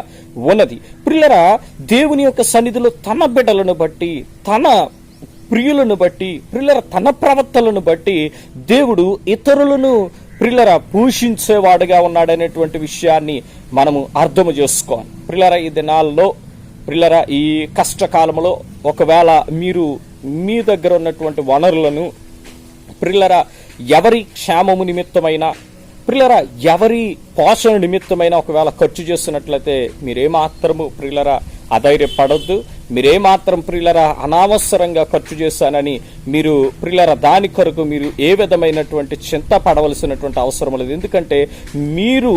ఉన్నది. పిల్లరా, దేవుని యొక్క సన్నిధిలో తన బిడ్డలను బట్టి, తన ప్రియులను బట్టి, పిల్లర తన ప్రవర్తనలను బట్టి దేవుడు ఇతరులను పిల్లర పోషించేవాడుగా ఉన్నాడనేటువంటి విషయాన్ని మనము అర్థము చేసుకోవాలి. పిల్లర, ఈ దినాల్లో పిల్లర, ఈ కష్టకాలంలో ఒకవేళ మీరు మీ దగ్గర ఉన్నటువంటి వనరులను పిల్లర ఎవరి క్షేమము నిమిత్తమైన, ప్రియులరా ఎవరి పోషణ నిమిత్తమైన ఒకవేళ ఖర్చు చేస్తున్నట్లయితే మీరేమాత్రము ప్రియులరా అధైర్యపడొద్దు. మీరేమాత్రం ప్రియులరా అనవసరంగా ఖర్చు చేశానని మీరు ప్రియులరా దాని కొరకు మీరు ఏ విధమైనటువంటి చింత పడవలసినటువంటి అవసరం లేదు. ఎందుకంటే మీరు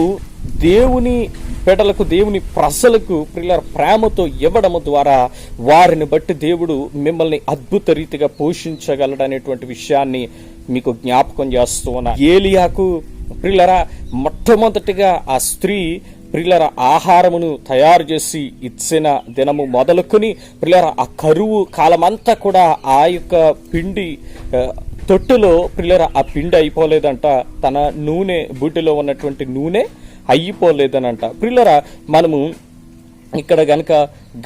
దేవుని బిడ్డలకు, దేవుని ప్రజలకు ప్రియులరా ప్రేమతో ఇవ్వడము ద్వారా వారిని బట్టి దేవుడు మిమ్మల్ని అద్భుత రీతిగా పోషించగలడనేటువంటి విషయాన్ని మీకు జ్ఞాపకం చేస్తూ ఉన్నా. ఏలియాకు ప్రియులరా మొట్టమొదటిగా ఆ స్త్రీ ప్రియులరా ఆహారమును తయారు చేసి ఇచ్చిన దినము మొదలుకొని ప్రియులరా ఆ కరువు కాలమంతా కూడా ఆ యొక్క పిండి తొట్టులో ప్రియులరా ఆ పిండి అయిపోలేదంట. తన నూనె, బుడ్డిలో ఉన్నటువంటి నూనె అయిపోలేదనంట. ప్రియులరా, మనము ఇక్కడ గనక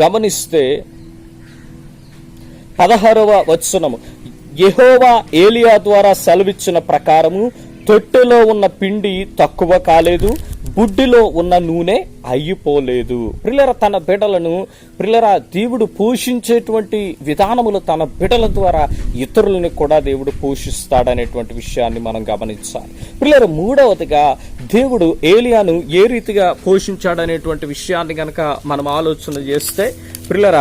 గమనిస్తే 16వ వచనము, యెహోవా ఏలియా ద్వారా సెలవిచ్చిన ప్రకారము తొట్టెలో ఉన్న పిండి తక్కువ కాలేదు, బుడ్డిలో ఉన్న నూనె అయిపోలేదు. ప్రియులర, తన బిడ్డలను ప్రియులర దేవుడు పోషించేటువంటి విధానములు తన బిడ్డల ద్వారా ఇతరులను కూడా దేవుడు పోషిస్తాడనేటువంటి విషయాన్ని మనం గమనించాలి. ప్రియులర, మూడవదిగా దేవుడు ఏలియాను ఏ రీతిగా పోషించాడనేటువంటి విషయాన్ని గనక మనం ఆలోచన చేస్తే ప్రియులర,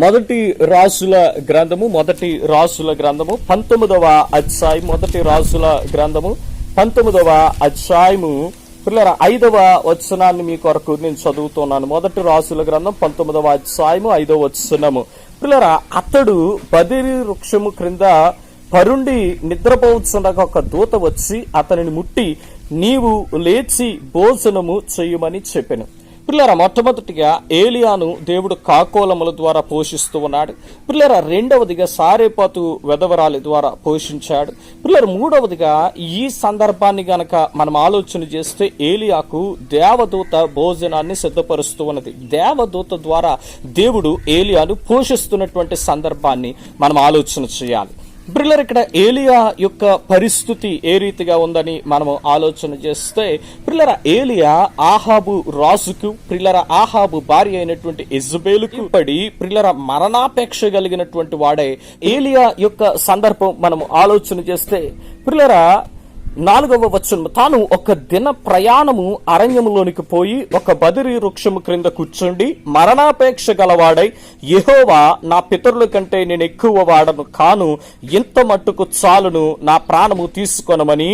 మొదటి రాజుల గ్రంథము 19వ అధ్యాయం, మొదటి రాజుల గ్రంథము 19వ అధ్యాయము పిల్లల 5వ వచనాన్ని మీ కొరకు నేను చదువుతున్నాను. మొదటి రాజుల గ్రంథం 19వ అధ్యాయము 5వ వచనము. పిల్లల, అతడు బదిరి వృక్షము క్రింద పరుండి నిద్రపోవచ్చుండగా ఒక దూత వచ్చి అతనిని ముట్టి, నీవు లేచి భోజనము చెయ్యమని చెప్పెను. పిల్లరా, మొట్టమొదటిగా ఏలియాను దేవుడు కాకోలముల ద్వారా పోషిస్తూ ఉన్నాడు. పిల్లరా, రెండవదిగా సారేపాతు వెధవరాలి ద్వారా పోషించాడు. పిల్లలు, మూడవదిగా ఈ సందర్భాన్ని గనక మనం ఆలోచన చేస్తే ఏలియాకు దేవదూత భోజనాన్ని సిద్ధపరుస్తూ ఉన్నది. దేవదూత ద్వారా దేవుడు ఏలియాను పోషిస్తున్నటువంటి సందర్భాన్ని మనం ఆలోచన చేయాలి. ప్రియులారా, ఇక్కడ ఏలియా యొక్క పరిస్థితి ఏ రీతిగా ఉందని మనము ఆలోచన చేస్తే ప్రియులారా, ఏలియా ఆహాబు రాజుకు, ప్రియులారా ఆహాబు భార్య అయినటువంటి యెజబెలుకు పడి ప్రియులారా మరణాపేక్ష కలిగినటువంటి వాడే. ఏలియా యొక్క సందర్భం మనము ఆలోచన చేస్తే ప్రియులారా 4వ వచనం, తాను ఒక దిన ప్రయాణము అరణ్యములోనికి పోయి ఒక బదిరి వృక్షము క్రింద కూర్చుండి మరణాపేక్ష గలవాడై, యెహోవా నా పితరుల కంటే నేను ఎక్కువ వాడను కాను, ఇంత మట్టుకు చాలును, నా ప్రాణము తీసుకొనమని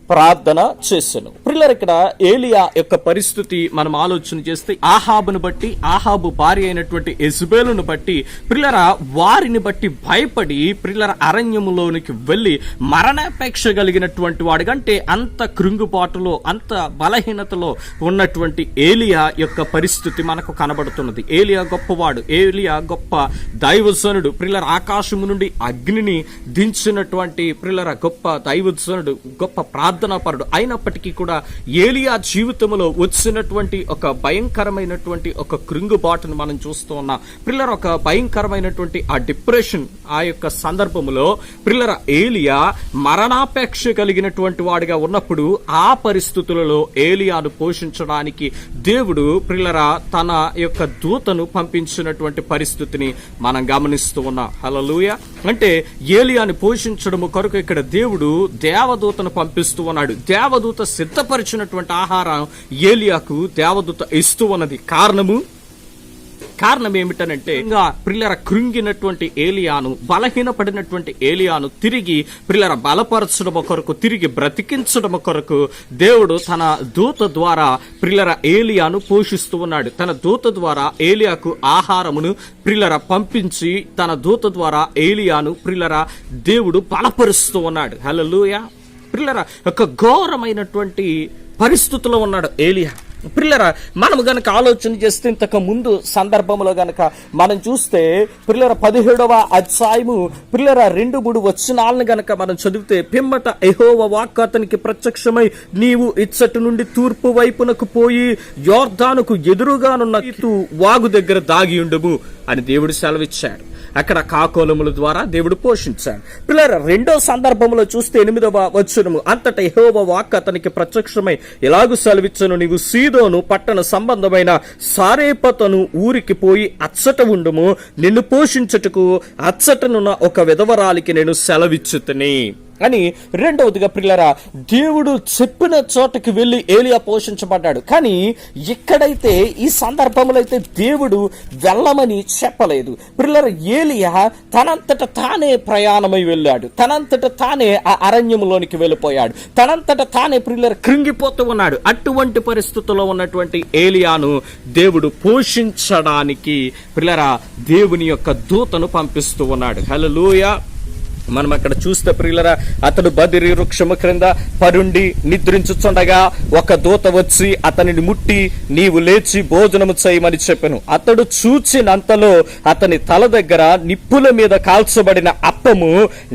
ప్రార్థన చేశాను. ప్రియులారా, ఇక్కడ ఏలియా యొక్క పరిస్థితి మనం ఆలోచన చేస్తే ఆహాబును బట్టి, ఆహాబు భార్య అయినటువంటి యెజబెలును బట్టి, ప్రియులారా వారిని బట్టి భయపడి ప్రియులారా అరణ్యములోనికి వెళ్లి మరణాపేక్ష కలిగినటువంటి వాడు, అంటే అంత కృంగుబాటులో, అంత బలహీనతలో ఉన్నటువంటి ఏలియా యొక్క పరిస్థితి మనకు కనబడుతున్నది. ఏలియా గొప్పవాడు, ఏలియా గొప్ప దైవజనుడు, ప్రియులారా ఆకాశము నుండి అగ్నిని దించినటువంటి ప్రియులారా గొప్ప దైవజనుడు, గొప్ప ప్రార్థనాపరుడు. అయినప్పటికీ కూడా ఏలియా జీవితంలో వచ్చినటువంటి ఒక భయంకరమైనటువంటి ఒక కృంగుబాటును మనం చూస్తూ ఉన్నాం. ప్రియులారా ఒక భయంకరమైనటువంటి ఆ డిప్రెషన్, ఆ యొక్క సందర్భంలో ప్రియులారా ఏలియా మరణాపేక్ష కలిగినటువంటి వాడిగా ఉన్నప్పుడు ఆ పరిస్థితులలో ఏలియాను పోషించడానికి దేవుడు ప్రియులారా తన యొక్క దూతను పంపించినటువంటి పరిస్థితిని మనం గమనిస్తూ ఉన్నాం. హల్లెలూయా. అంటే ఏలియాను పోషించడము కొరకు ఇక్కడ దేవుడు దేవదూతను పంపిస్తూ ఉన్నాడు. దేవదూత సిద్ధపరిచినటువంటి ఆహారం ఏలియాకు దేవదూత ఇస్తూ ఉన్నది. కారణం ఏమిటనంటే, ఇంకా ప్రిల్లర కృంగినటువంటి ఏలియాను, బలహీనపడినటువంటి ఏలియాను తిరిగి ప్రిల్లర బలపరచడం కొరకు, తిరిగి బ్రతికించడం కొరకు దేవుడు తన దూత ద్వారా ప్రిల్లర ఏలియాను పోషిస్తూ ఉన్నాడు. తన దూత ద్వారా ఏలియాకు ఆహారమును ప్రిల్లర పంపించి తన దూత ద్వారా ఏలియాను ప్రిల్లర దేవుడు బలపరుస్తూ ఉన్నాడు. హల్లెలూయా. ప్రిల్లర ఒక ఘోరమైనటువంటి పరిస్థితిలో ఉన్నాడు ఏలియా. ప్రిల్లరా మనం గనక ఆలోచన చేస్తే ఇంతకు ముందు సందర్భంలో గనక మనం చూస్తే ప్రిల్లర 17వ అధ్యాయము ప్రిల్లర 2-3 వచనాలను గనక మనం చదివితే, పిమ్మట యెహోవా వాక్కు అతనికి ప్రత్యక్షమై, నీవు ఇచ్చటి నుండి తూర్పు వైపునకు పోయి యోర్దానుకు ఎదురుగానున్న వాగు దగ్గర దాగి ఉండుము అని దేవుడు సెలవిచ్చాడు. అక్కడ కాకోలముల ద్వారా దేవుడు పోషించాడు. పిల్లల రెండో సందర్భంలో చూస్తే 8వ వచనము, అంతటా యెహోవా వాక్కు అతనికి ప్రత్యక్షమై ఇలాగు సెలవిచ్చును, నీవు సీదోను పట్టణ సంబంధమైన సారేపతను ఊరికి పోయి అచ్చట ఉండుము, నిన్ను పోషించుటకు అచ్చటనున్న ఒక విధవరాలికి నేను సెలవిచ్చుతని అని. రెండవదిగా ప్రియులారా, దేవుడు చెప్పిన చోటకి వెళ్లి ఏలియా పోషించబడ్డాడు. కానీ ఇక్కడైతే ఈ సందర్భంలో అయితే దేవుడు వెళ్ళమని చెప్పలేదు. ప్రియులారా, ఏలియా తనంతట తానే ప్రయాణమై వెళ్ళాడు. తనంతట తానే ఆ అరణ్యంలోనికి వెళ్ళిపోయాడు. తనంతట తానే ప్రియులారా కృంగిపోతూ ఉన్నాడు. అటువంటి పరిస్థితుల్లో ఉన్నటువంటి ఏలియాను దేవుడు పోషించడానికి ప్రియులారా దేవుని యొక్క దూతను పంపిస్తూ ఉన్నాడు. హల్లెలూయా. మనం అక్కడ చూస్తే ప్రియులరా, అతడు బదిరి వృక్షము క్రింద పరుండి నిద్రించుచుండగా ఒక దూత వచ్చి అతనిని ముట్టి, నీవు లేచి భోజనము చేయమని చెప్పెను. అతడు చూచినంతలో అతని తల దగ్గర నిప్పుల మీద కాల్చబడిన అప్పము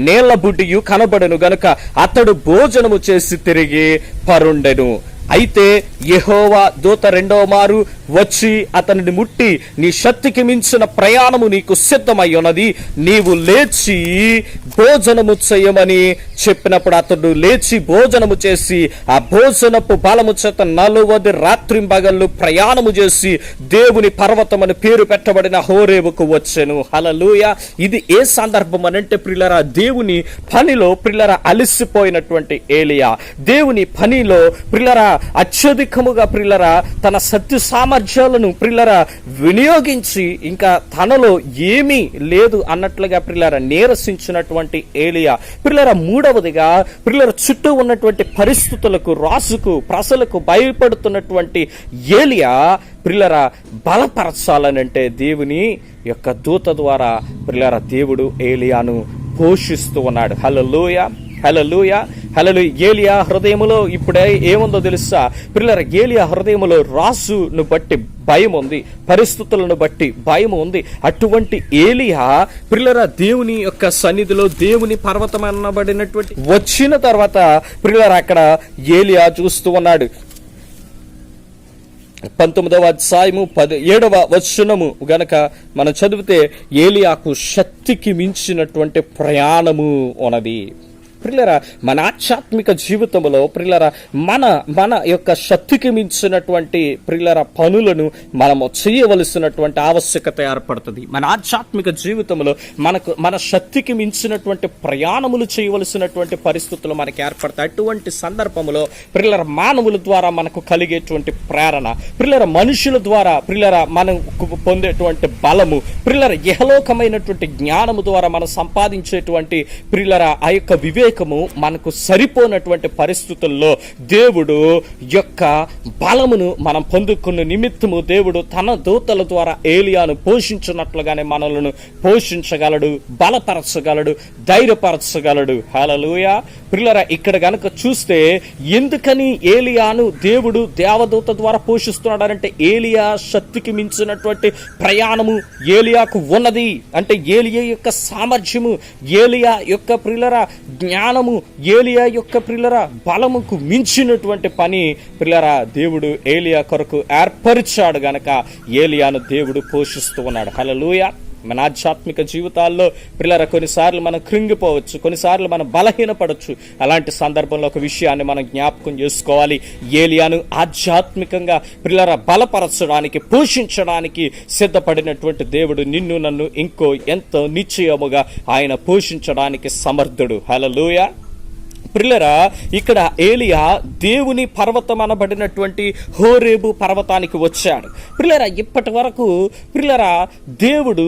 నీళ్ల బుడ్డియు కనబడెను గనుక అతడు భోజనము చేసి తిరిగి పరుండెను. అయితే యెహోవా దూత రెండవ మారు వచ్చి అతనిని ముట్టి, నీ శక్తికి మించిన ప్రయాణము నీకు సిద్ధమై ఉన్నది, నీవు లేచి భోజనము చేయమని చెప్పినప్పుడు అతడు లేచి భోజనము చేసి ఆ భోజనపు బలము చేత 40 రాత్రింబగళ్ళు ప్రయాణము చేసి దేవుని పర్వతం అని పేరు పెట్టబడిన హోరేబుకు వచ్చెను. హల్లెలూయా. ఇది ఏ సందర్భం అనంటే ప్రియులారా, దేవుని పనిలో ప్రియులారా అలసిపోయినటువంటి ఏలియా దేవుని పనిలో ప్రియులారా అత్యధికముగా ప్రియులారా తన సత్య సామర్థ్యాలను ప్రియులారా వినియోగించి ఇంకా తనలో ఏమీ లేదు అన్నట్లుగా ప్రియులారా నీరసించినటువంటి ఏలియా. ప్రియులారా మూడవదిగా ప్రియులారా చుట్టూ ఉన్నటువంటి పరిస్థితులకు, రాజుకు, ప్రజలకు భయపడుతున్నటువంటి ఏలియా ప్రియులారా బలపరచాలనంటే దేవుని యొక్క దూత ద్వారా ప్రియులారా దేవుడు ఏలియాను పోషిస్తూ ఉన్నాడు. హల్లెలూయా. హల్లెలూయా. హల్లెలూయా. ఏలియా హృదయములో ఇప్పుడే ఏముందో తెలుసా ప్రియులారా? ఏలియా హృదయములో రాజును బట్టి భయం ఉంది, పరిస్థితులను బట్టి భయం ఉంది. అటువంటి ఏలియా ప్రియులారా దేవుని యొక్క సన్నిధిలో, దేవుని పర్వతం అనబడినటువంటి వచ్చిన తర్వాత ప్రియులారా అక్కడ ఏలియా చూస్తూ ఉన్నాడు. 19వ అధ్యాయము 17వ వచనము గనక మనం చదివితే, ఏలియాకు శక్తికి మించినటువంటి ప్రయాణము ఉన్నది. ప్రియులారా మన ఆధ్యాత్మిక జీవితంలో ప్రియులారా మన యొక్క శక్తికి మించినటువంటి ప్రియులారా పనులను మనము చేయవలసినటువంటి ఆవశ్యకత ఏర్పడుతుంది. మన ఆధ్యాత్మిక జీవితంలో మన శక్తికి మించినటువంటి ప్రయాణములు చేయవలసినటువంటి పరిస్థితులు మనకు ఏర్పడతాయి. అటువంటి సందర్భంలో ప్రియులారా మానవుల ద్వారా మనకు కలిగేటువంటి ప్రేరణ, ప్రియులారా మనుషుల ద్వారా ప్రియులారా మనం పొందేటువంటి బలము, ప్రియులారా ఇహలోకమైనటువంటి జ్ఞానము ద్వారా మనం సంపాదించేటువంటి ప్రియులారా ఆ యొక్క వివేక అభిషేకము మనకు సరిపోనటువంటి పరిస్థితుల్లో దేవుడు యొక్క బలమును మనం పొందుకున్న నిమిత్తము దేవుడు తన దూతల ద్వారా ఏలియాను పోషించినట్లుగానే మనలను పోషించగలడు, బలపరచగలడు, ధైర్యపరచగలడు. హల్లెలూయా. ప్రియులారా, ఇక్కడ గనక చూస్తే ఎందుకని ఏలియాను దేవుడు దేవదూత ద్వారా పోషిస్తున్నాడంటే ఏలియా శక్తికి మించినటువంటి ప్రయాణము ఏలియాకు ఉన్నది. అంటే ఏలియా యొక్క సామర్థ్యము, ఏలియా యొక్క ప్రియులారా జ్ఞానము, ఏలియా యొక్క ప్రియులారా బలముకు మించినటువంటి పని ప్రియులారా దేవుడు ఏలియా కొరకు ఏర్పరిచాడు గనక ఏలియాను దేవుడు పోషిస్తూ ఉన్నాడు. హల్లెలూయా. మన ఆధ్యాత్మిక జీవితాల్లో ప్రియులారా కొన్నిసార్లు మనం కృంగిపోవచ్చు, కొన్నిసార్లు మనం బలహీనపడవచ్చు. అలాంటి సందర్భంలో ఒక విషయాన్ని మనం జ్ఞాపకం చేసుకోవాలి. ఏలియాను ఆధ్యాత్మికంగా ప్రియులారా బలపరచడానికి, పోషించడానికి సిద్ధపడినటువంటి దేవుడు నిన్ను నన్ను ఇంకో ఎంతో నిశ్చయముగా ఆయన పోషించడానికి సమర్థుడు. హల్లెలూయా. ప్రియులారా, ఇక్కడ ఏలియా దేవుని పర్వతం అనబడినటువంటి హోరేబు పర్వతానికి వచ్చాడు. ప్రియులారా, ఇప్పటి వరకు ప్రియులారా దేవుడు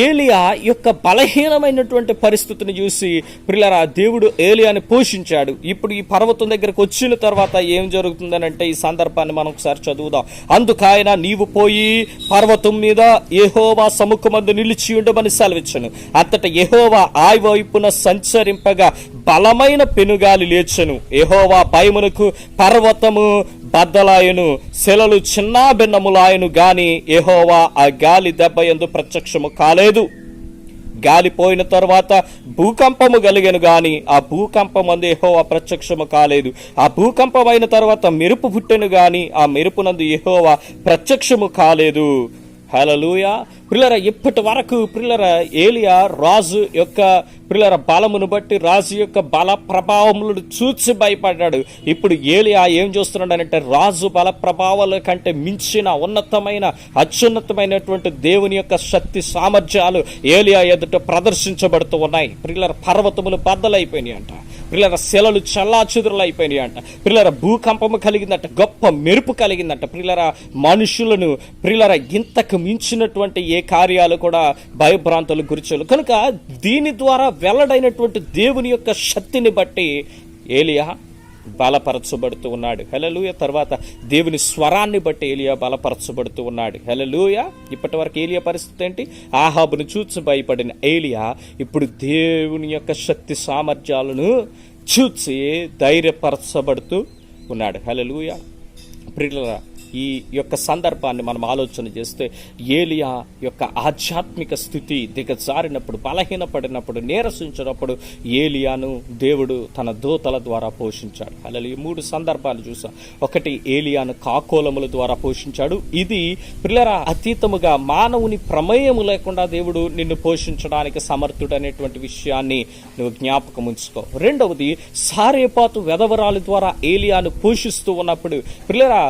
ఏలియా యొక్క బలహీనమైనటువంటి పరిస్థితిని చూసి ప్రియులారా దేవుడు ఏలియాని పోషించాడు. ఇప్పుడు ఈ పర్వతం దగ్గరకు వచ్చిన తర్వాత ఏం జరుగుతుందనంటే ఈ సందర్భాన్ని మనం ఒకసారి చదువుదాం. అందుకాయన నీవు పోయి పర్వతం మీద యెహోవా సముఖమందు నిలిచి ఉండమని సెలవిచ్చెను. అంతట యెహోవా ఆ వైపున సంచరింపగా బలమైన పెనుగాలి లేచెను. యెహోవా భయమునకు పర్వతము బద్దలాయను, శిలలు చిన్నా భిన్నములాయను గాని యెహోవా ఆ గాలి దెబ్బ యందు ప్రత్యక్షము కాలేదు. గాలి పోయిన తర్వాత భూకంపము కలిగెను గాని ఆ భూకంపం అందు యెహోవా ప్రత్యక్షము కాలేదు. ఆ భూకంపం అయిన తర్వాత మెరుపు పుట్టెను గాని ఆ మెరుపునందు యెహోవా ప్రత్యక్షము కాలేదు. హల్లెలూయా. ప్రియులారా, ఇప్పటి వరకు ప్రియులారా ఏలియా రాజు యొక్క ప్రియులారా బలమును బట్టి, రాజు యొక్క బల ప్రభావములను చూసి భయపడ్డాడు. ఇప్పుడు ఏలియా ఏం చేస్తున్నాడంటే రాజు బల ప్రభావాల కంటే మించిన ఉన్నతమైన అత్యున్నతమైనటువంటి దేవుని యొక్క శక్తి సామర్థ్యాలు ఏలియా ఎదుట ప్రదర్శించబడుతూ ఉన్నాయి. ప్రియులారా పర్వతములు బద్దలైపోయినాయి అంట, ప్రియులారా శిలలు చల్లాచెదురులు అయిపోయినాయి అంట, ప్రియులారా భూకంపము కలిగిందంట, గొప్ప మెరుపు కలిగిందంట. ప్రియులారా మనుషులను ప్రియులారా ఇంతకు మించినటువంటి ఏ కార్యాలు కూడా భయభ్రాంతులు గురిచేలు కనుక దీని ద్వారా వెల్లడైనటువంటి దేవుని యొక్క శక్తిని బట్టి ఏలియా బలపరచబడుతూ ఉన్నాడు. హల్లెలూయా. తర్వాత దేవుని స్వరాన్ని బట్టి ఏలియా బలపరచబడుతూ ఉన్నాడు. హల్లెలూయా. ఇప్పటి వరకు ఏలియా పరిస్థితి ఏంటి? ఆహాబును చూసి భయపడిన ఏలియా ఇప్పుడు దేవుని యొక్క శక్తి సామర్థ్యాలను చూసి ధైర్యపరచబడుతూ ఉన్నాడు. హల్లెలూయా. ప్రియులారా, ఈ యొక్క సందర్భాన్ని మనం ఆలోచన చేస్తే ఏలియా యొక్క ఆధ్యాత్మిక స్థితి దిగజారినప్పుడు, బలహీనపడినప్పుడు, నీరసించినప్పుడు ఏలియాను దేవుడు తన దూతల ద్వారా పోషించాడు. అలా ఈ 3 సందర్భాలు చూసాం. ఒకటి, ఏలియాను కాకోలముల ద్వారా పోషించాడు. ఇది ప్రియులారా అతీతముగా మానవుని ప్రమేయము లేకుండా దేవుడు నిన్ను పోషించడానికి సమర్థుడు అనేటువంటి విషయాన్ని నువ్వు జ్ఞాపకం ఉంచుకో. రెండవది, సారేపాతు వెధవరాలు ద్వారా ఏలియాను పోషిస్తూ ఉన్నప్పుడు ప్రియులారా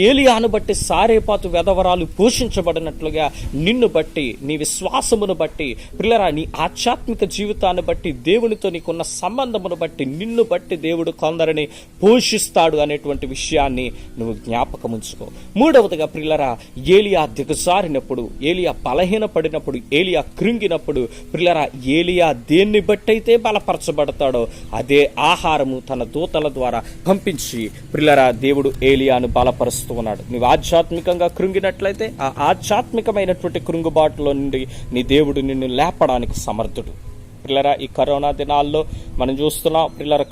ఏలియాను బట్టి సారేపాతు వెధవరాలు పోషించబడినట్లుగా నిన్ను బట్టి, నీ విశ్వాసమును బట్టి ప్రియులారా నీ ఆధ్యాత్మిక జీవితాన్ని బట్టి, దేవునితో నీకున్న సంబంధమును బట్టి, నిన్ను బట్టి దేవుడు కొందరిని పోషిస్తాడు అనేటువంటి విషయాన్ని నువ్వు జ్ఞాపకం ఉంచుకో. మూడవదిగా ప్రియులారా ఏలియా దిగజారినప్పుడు, ఏలియా బలహీనపడినప్పుడు, ఏలియా కృంగినప్పుడు ప్రియులారా ఏలియా దేన్ని బట్టి అయితే బలపరచబడతాడో అదే ఆహారము తన దూతల ద్వారా పంపించి ప్రియులారా దేవుడు ఏలియాను బలపరుస్తూ ఉన్నాడు. నువ్వు ఆధ్యాత్మికంగా కృంగినట్లయితే ఆ ఆధ్యాత్మికమైనటువంటి కృంగుబాటులో నుండి నీ దేవుడు నిన్ను లేపడానికి సమర్థుడు. ప్రియులారా ఈ కరోనా దినాల్లో మనం చూస్తున్నాం ప్రియులారా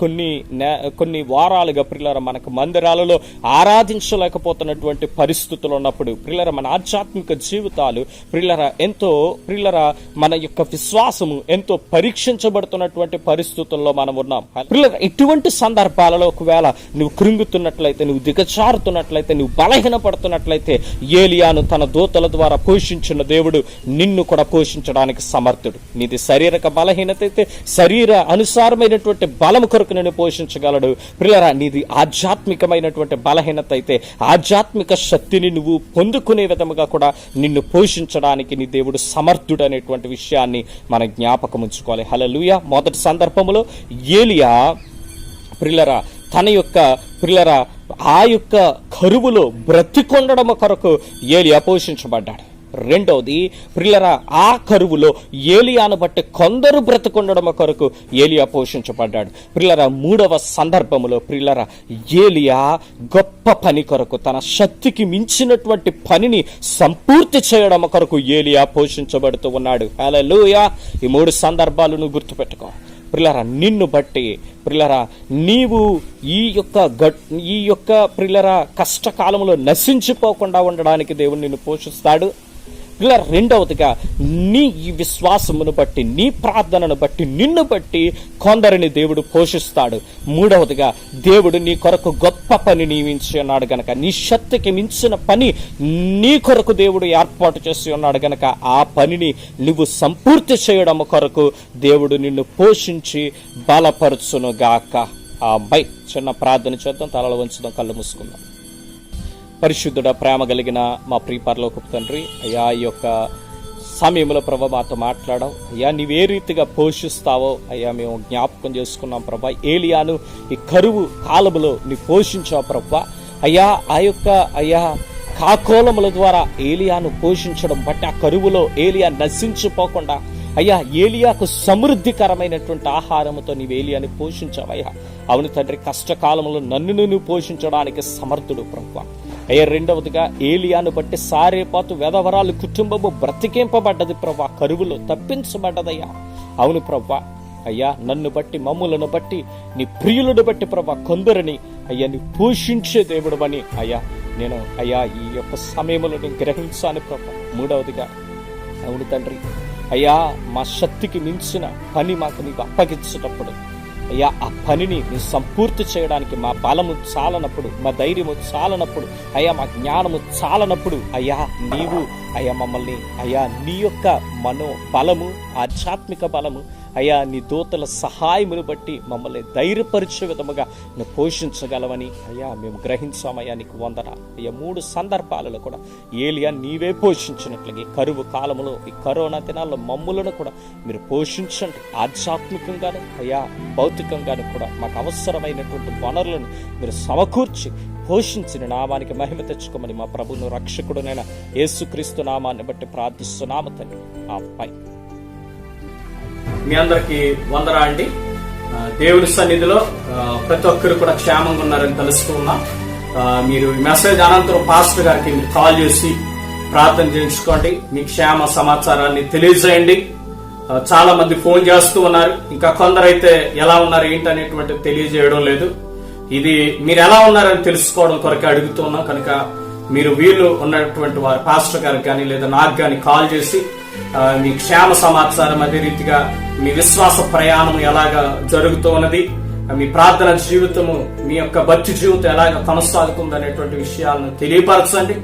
కొన్ని వారాలుగా ప్రియులారా మనకు మందిరాలలో ఆరాధించలేకపోతున్నటువంటి పరిస్థితులు ఉన్నప్పుడు ప్రియులారా మన ఆధ్యాత్మిక జీవితాలు ప్రియులారా ఎంతో ప్రియులారా మన యొక్క విశ్వాసము ఎంతో పరీక్షించబడుతున్నటువంటి పరిస్థితుల్లో మనం ఉన్నాం. ప్రియులారా ఇటువంటి సందర్భాలలో ఒకవేళ నువ్వు కృంగుతున్నట్లయితే, నువ్వు దిగజారుతున్నట్లయితే, నువ్వు బలహీనపడుతున్నట్లయితే ఏలియాను తన దూతల ద్వారా పోషించిన దేవుడు నిన్ను కూడా పోషించడానికి సమర్థుడు. నీది శారీరక బలహీనత అయితే శరీర అనుసారమైనటువంటి బలము కొరకు నేను పోషించగలడు. ప్రియులారా నీది ఆధ్యాత్మికమైనటువంటి బలహీనత అయితే ఆధ్యాత్మిక శక్తిని నువ్వు పొందుకునే విధముగా కూడా నిన్ను పోషించడానికి నీ దేవుడు సమర్థుడు అనేటువంటి విషయాన్ని మనం జ్ఞాపకం ఉంచుకోవాలి. హల్లెలూయా. మొదటి సందర్భంలో ఏలియా ప్రియులారా తన యొక్క ప్రియులారా ఆ యొక్క కరువులో బ్రతికొండడం కొరకు ఏలియా పోషించబడ్డాడు. రెండవది ప్రియులారా, ఆ కరువులో ఏలియాను బట్టి కొందరు బ్రతుకుండడం కొరకు ఏలియా పోషించబడ్డాడు. ప్రియులారా, మూడవ సందర్భములో ప్రియులారా, ఏలియా గొప్ప పని కొరకు, తన శక్తికి మించినటువంటి పనిని సంపూర్తి చేయడం కొరకు ఏలియా పోషించబడుతూ ఉన్నాడు. హల్లెలూయా. ఈ మూడు సందర్భాలను గుర్తుపెట్టుకో ప్రియులారా. నిన్ను బట్టి ప్రియులారా, నీవు ఈ యొక్క ప్రియులారా కష్టకాలంలో నశించిపోకుండా ఉండడానికి దేవుడు నిన్ను పోషిస్తాడు. ఇలా రెండవదిగా, నీ ఈ విశ్వాసమును బట్టి, నీ ప్రార్థనను బట్టి, నిన్ను బట్టి కొందరిని దేవుడు పోషిస్తాడు. మూడవదిగా, దేవుడు నీ కొరకు గొప్ప పని నియమించి ఉన్నాడు గనక, నీ శక్తికి మించిన పని నీ కొరకు దేవుడు ఏర్పాటు చేసి ఉన్నాడు గనక, ఆ పనిని నువ్వు సంపూర్తి చేయడం కొరకు దేవుడు నిన్ను పోషించి బలపరచును గాక. చిన్న ప్రార్థన చేద్దాం, తలలు వంచుదాం, కళ్ళు మూసుకుందాం. పరిశుద్ధుడ, ప్రేమ కలిగిన మా ప్రియ పరలోకపు తండ్రి, అయ్యా ఈ యొక్క సమయంలో ప్రభా మాతో మాట్లాడావు. అయ్యా నీవే రీతిగా పోషిస్తావో అయ్యా మేము జ్ఞాపకం చేసుకున్నాం ప్రభా. ఏలియాను ఈ కరువు కాలములో నీ పోషించావు ప్రభా. అయ్యా ఆ యొక్క కాకోలముల ద్వారా ఏలియాను పోషించడం బట్టి ఆ కరువులో ఏలియా నశించిపోకుండా అయ్యా ఏలియాకు సమృద్ధికరమైనటువంటి ఆహారముతో నీవు ఏలియాని పోషించావయ్యా. అవును తండ్రి, కష్టకాలంలో నన్ను నువ్వు పోషించడానికి సమర్థుడు ప్రభువా. అయ్యా రెండవదిగా, ఏలియాను బట్టి సారేపాతు వెధవరాలు కుటుంబము బ్రతికింపబడ్డది ప్రభా, కరువులో తప్పించబడ్డదయ్యా. అవును ప్రభా. అయ్యా నన్ను బట్టి, మమ్ములను బట్టి, నీ ప్రియులను బట్టి ప్రభా కొందరిని అయ్యా నీ పోషించే దేవుడు అని అయ్యా నేను ఈ యొక్క సమయంలో నేను గ్రహించాను ప్రభా. మూడవదిగా, అవును తండ్రి, అయ్యా మా శక్తికి మించిన పని మాకు నీకు అప్పగించేటప్పుడు అయ్యా ఆ పనిని నీ సంపూర్తి చేయడానికి మా బలము చాలనప్పుడు, మా ధైర్యము చాలనప్పుడు, అయ్యా మా జ్ఞానము చాలనప్పుడు అయ్యా నీవు అయ్యా మమ్మల్ని అయ్యా నీ యొక్క బలము, ఆధ్యాత్మిక బలము అయ్యా నీ దూతల సహాయమును బట్టి మమ్మల్ని ధైర్యపరిచే విధముగా నువ్వు పోషించగలవని అయ్యా మేము గ్రహించామయ్యా. నీకు వందనాలు అయ్యా. మూడు సందర్భాలలో కూడా ఏలియా నీవే పోషించినట్లుగా కరువు కాలంలో, ఈ కరోనా దినాల్లో మమ్ములను కూడా మీరు పోషించండి. ఆధ్యాత్మికంగాను అయ్యా భౌతికంగాను కూడా మాకు అవసరమైనటువంటి వనరులను మీరు సమకూర్చి పోషించిన నామానికి మహిమ తెచ్చుకోమని మా ప్రభువును రక్షకుడునైన యేసుక్రీస్తు నామాన్ని బట్టి ప్రార్థిస్తున్నాము తండ్రి. ఆమేన్. మీ అందరికి వందనా అండి. దేవుని సన్నిధిలో ప్రతి ఒక్కరు కూడా క్షేమంగా ఉన్నారని తెలుసుకున్నాం. మీరు ఈ మెసేజ్ అనంతరం పాస్టర్ గారికి మీరు కాల్ చేసి ప్రార్థన చేయించుకోండి. మీ క్షేమ సమాచారాన్ని తెలియజేయండి. చాలా మంది ఫోన్ చేస్తూ ఉన్నారు. ఇంకా కొందరైతే ఎలా ఉన్నారు ఏంటనేటువంటి తెలియజేయడం లేదు. ఇది మీరు ఎలా ఉన్నారని తెలుసుకోవడం కొరకే అడుగుతున్నాం కనుక మీరు వీళ్ళు ఉన్నటువంటి వారు పాస్టర్ గారికి కానీ లేదా నాకు కానీ కాల్ చేసి మీ క్షేమ సమాచారం, అదే రీతిగా మీ విశ్వాస ప్రయాణం ఎలాగా జరుగుతూ ఉన్నది, మీ ప్రార్థన జీవితము, మీ యొక్క భక్తి జీవితం ఎలాగ కొనసాగుతుంది అనేటువంటి విషయాలను తెలియపరచండి.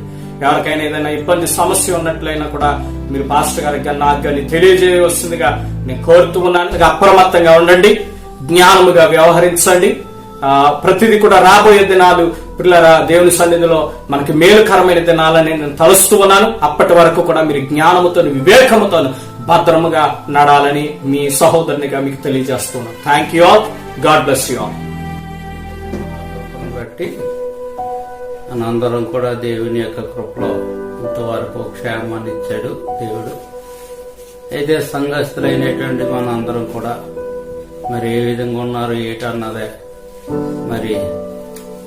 ఎవరికైనా ఏదైనా ఇబ్బంది సమస్య ఉన్నట్లయినా కూడా మీరు పాస్టర్ గారికి కానీ నాకు కానీ తెలియజేయవలసిందిగా నేను కోరుతూ ఉన్నాను. అప్రమత్తంగా ఉండండి, జ్ఞానముగా వ్యవహరించండి. ప్రతిదీ కూడా రాబోయే దినాలు పిల్లరా దేవుని సన్నిధిలో మనకి మేలుకరమైన దినాలని నేను తలుస్తూ ఉన్నాను. అప్పటి వరకు కూడా మీరు జ్ఞానముతో, వివేకముతో భద్రముగా నడాలని మీ సహోదరునిగా మీకు తెలియజేస్తున్నాను. Thank you all. God bless you all. బట్టి మనందరం కూడా దేవుని యొక్క కృపలో ఇంతవరకు క్షేమాన్ని ఇచ్చాడు దేవుడు. అయితే సంఘస్థులైనటువంటి మనందరం కూడా మరి ఏ విధంగా ఉన్నారు ఏటన్నదే మరి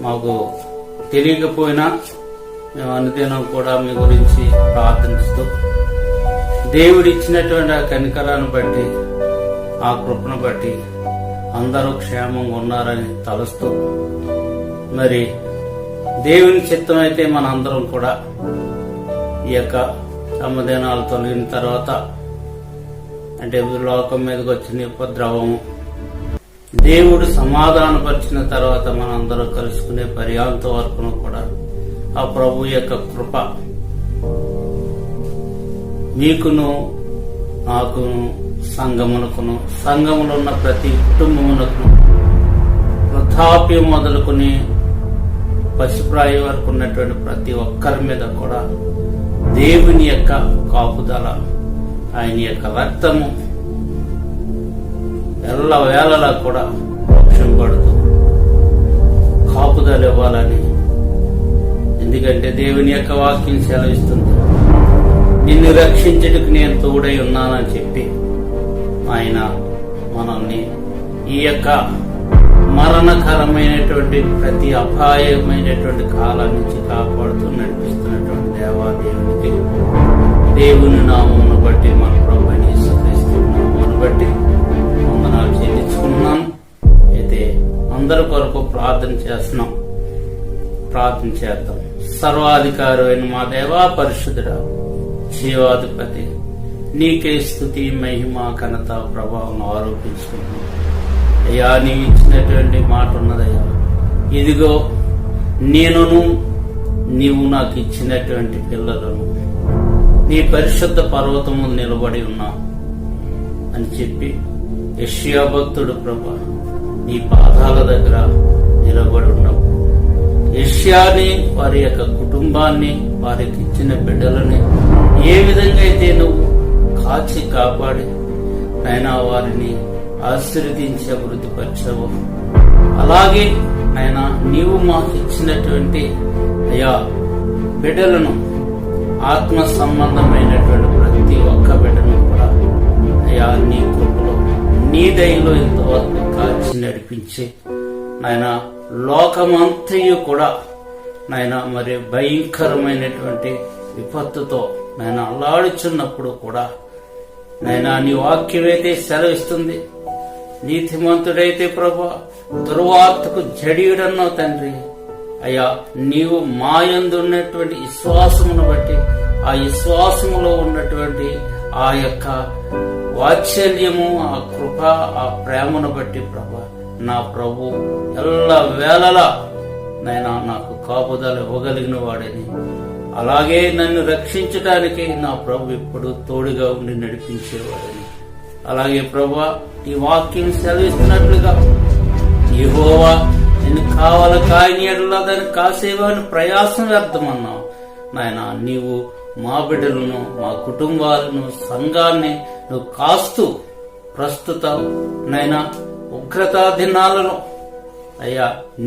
మాకు తెలియకపోయినా మేము అనుదినం కూడా మీ గురించి ప్రార్థిస్తూ దేవుడు ఇచ్చినటువంటి ఆ కనికరాన్ని బట్టి, ఆ కృపను బట్టి అందరూ క్షేమంగా ఉన్నారని తలుస్తూ, మరి దేవుని చిత్తం అయితే మనందరం కూడా ఈ యొక్క సమ్మదినాలు తొలగిన తర్వాత, అంటే లోకం మీదకి వచ్చిన ఉపద్రవము దేవుడు సమాధానపరిచిన తర్వాత మనందరం కలుసుకునే పర్యాంత వరకును కూడా ఆ ప్రభు యొక్క కృప మీకును, నాకును, సంఘమునకును, సంఘములో ఉన్న ప్రతి కుటుంబమునకును, వృద్ధాప్యం మొదలుకుని పశుప్రాయ వరకు ఉన్నటువంటి ప్రతి ఒక్కరి మీద కూడా దేవుని యొక్క కాపుదల, ఆయన యొక్క రక్తము ఎల్ల వేళలా కూడా రక్షింపబడుతూ కాపుదల ఇవ్వాలని, ఎందుకంటే దేవుని యొక్క వాక్యం సెలవిస్తుంది, నిన్ను రక్షించుటకు నేను తోడై ఉన్నానని చెప్పి ఆయన మనల్ని ఈ యొక్క మరణకరమైనటువంటి ప్రతి అపాయమైనటువంటి కాలం నుంచి కాపాడుతూ నడిపిస్తున్నటువంటి దేవాదేవునికి దేవుని నామమును బట్టి మన ప్రభువైన యేసుక్రీస్తు నామమును బట్టి వందనాలు చెల్లించుకున్నాను. అయితే అందరి కొరకు ప్రార్థన చేద్దాం. సర్వాధికారి అయిన మా దేవా పరిశుద్ధుడా, జీవాధిపతి, నీకే స్తుతి, మహిమ, ఘనత, ప్రభావం ఆరోపించుకుంటున్నాం. అయ్యా, నీవు ఇచ్చినటువంటి మాట ఉన్నదయ్యా, ఇదిగో నేనును నీవు నాకు ఇచ్చినటువంటి పిల్లలను నీ పరిశుద్ధ పర్వతము నిలబడి ఉన్నా అని చెప్పి యెషయా భక్తుడు ప్రభా నీ పాదాల దగ్గర నిలబడి ఉన్నప్పుడు యెషయాని, వారి యొక్క కుటుంబాన్ని, వారికి ఇచ్చిన బిడ్డలని ఏ విధంగా అయితే నువ్వు కాచి కాపాడి నైనా వారిని ఆశీర్వదించి అభివృద్ధిపరిచావు, అలాగే నైనా నీవు మాకు ఇచ్చినటువంటి అయ్యా బిడ్డలను, ఆత్మ సంబంధమైనటువంటి ప్రతి ఒక్క బిడ్డను కూడా అయ్యా నీ కృపలో, నీ దయలో ఇంతవరకు కాచి నడిపించి నాయన లోకమంతయు కూడా నాయన మరి భయంకరమైనటువంటి విపత్తుతో నాయన అల్లాడుచున్నప్పుడు కూడా నాయనా నీ వాక్యమైతే సెలవిస్తుంది, నీతిమంతుడైతే ప్రభా దుర్వార్తకు జడియుడన్నావు తండ్రి. అయ్యా, నీవు మాయందు ఉన్నటువంటి విశ్వాసమును బట్టి, ఆ విశ్వాసములో ఉన్నటువంటి ఆ యొక్క వాత్సల్యము, ఆ కృప, ఆ ప్రేమను బట్టి ప్రభా నా ప్రభు ఎల్ల వేళలా నైనా నాకు కాపుదల ఇవ్వగలిగిన వాడని, అలాగే నన్ను రక్షించడానికి నా ప్రభు ఇప్పుడు తోడుగా ఉండి నడిపించేవాడని, అలాగే ప్రభా ఈ వాక్యం సెలవిస్తున్నట్లుగా యెహోవా నిన్ను కావాలి కాయనీయడలా దాన్ని కాసేవాని ప్రయాసం వ్యర్థమన్నావు నాయన. నీవు మా బిడ్డలను, మా కుటుంబాలను, సంఘాన్ని నువ్వు కాస్తూ ప్రస్తుత నైనా ఉగ్రతా దినాలను అయ్యా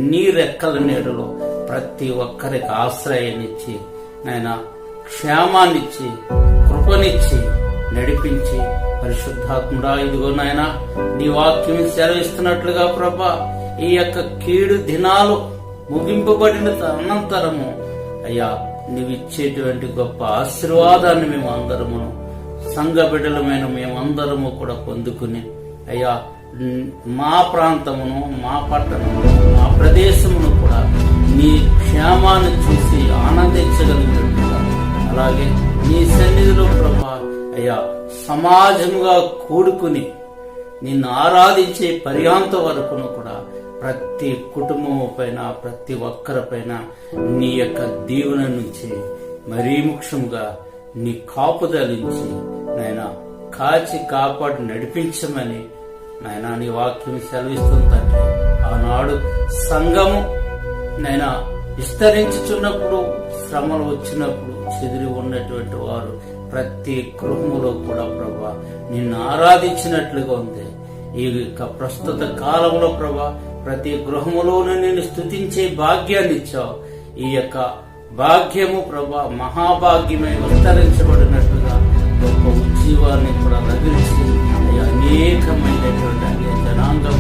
నీ రెక్కల నీడలో ప్రతి ఒక్కరికి ఆశ్రయాన్నిచ్చి నాయన క్షేమాన్నిచ్చి కృపనిచ్చి నడిపించి పరిశుద్ధాత్ముడా ఇదిగో నాయన నీ వాక్యం సెలవిస్తున్నట్లుగా ప్రభా ఈ యొక్క కీడు దినాలు ముగింపబడిన అనంతరము అయ్యా నీవిచ్చేటువంటి గొప్ప ఆశీర్వాదాన్ని మేము అందరము సంఘ బిడ్డలమైన మేమందరము కూడా పొందుకుని అయ్యా మా ప్రాంతమును, మా పట్టణమును, మా ప్రదేశమును కూడా నీ క్షేమాన్ని చూసి ఆనందించగలిగినట్టుగా, అలాగే నీ సన్నిధిలో ప్రభా అయ్యా సమాజముగా కూడుకుని నిన్ను ఆరాధించే పర్యాంత వరకును కూడా ప్రతి కుటుంబము పైన, ప్రతి ఒక్కరిపైన నీ యొక్క దీవెన నుంచి మరీ ముఖ్యంగా నీ కాపుదలించి నాయనా కాచి కాపాడి నడిపించమని నాయనా నీ వాక్యం సెలవిస్తుందంటే, ఆనాడు సంఘము నైనా విస్తరించుచున్నప్పుడు, శ్రమలు వచ్చినప్పుడు చెదిరి ఉన్నటువంటి వారు ప్రతి గృహములో కూడా ప్రభా నిన్ను ఆరాధించినట్లుగా ఉంది. ఈ యొక్క ప్రస్తుత కాలంలో ప్రభా ప్రతి గృహములోనూ నేను స్తుతించే భాగ్యాన్ని ఇచ్చావు. ఈ యొక్క భాగ్యము ప్రభా మహాభాగ్యమై విస్తరించబడినట్లుగా గొప్ప ఉజ్జీవాన్ని కూడా రగిలించి అనేకమైనటువంటి జనాంగం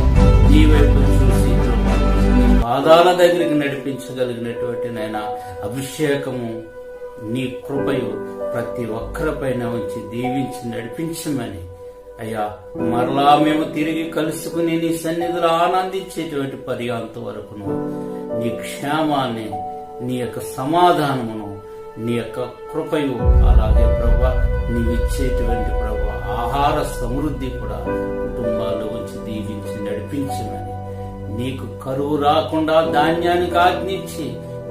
నీ వైపు చూసి నీ పాదాల దగ్గరికి నడిపించగలిగినటువంటి నైనా అభిషేకము నీ కృపయు ప్రతి ఒక్కరిపైన ఉంచి దీవించి నడిపించమని అయ్యా మరలా మేము తిరిగి కలుసుకుని నీ సన్నిధిలో ఆనందించేటువంటి పర్యాంత వరకును నీ క్షేమాన్ని, నీ యొక్క సమాధానమును, నీ యొక్క కృపయు, అలాగే ప్రభా నీవిచ్చేటువంటి ప్రభా ఆహార సమృద్ధి కూడా కుటుంబాల్లో ఉంచి దీవించి నడిపించమని, నీకు కరువు రాకుండా ధాన్యానికి ఆజ్ఞించి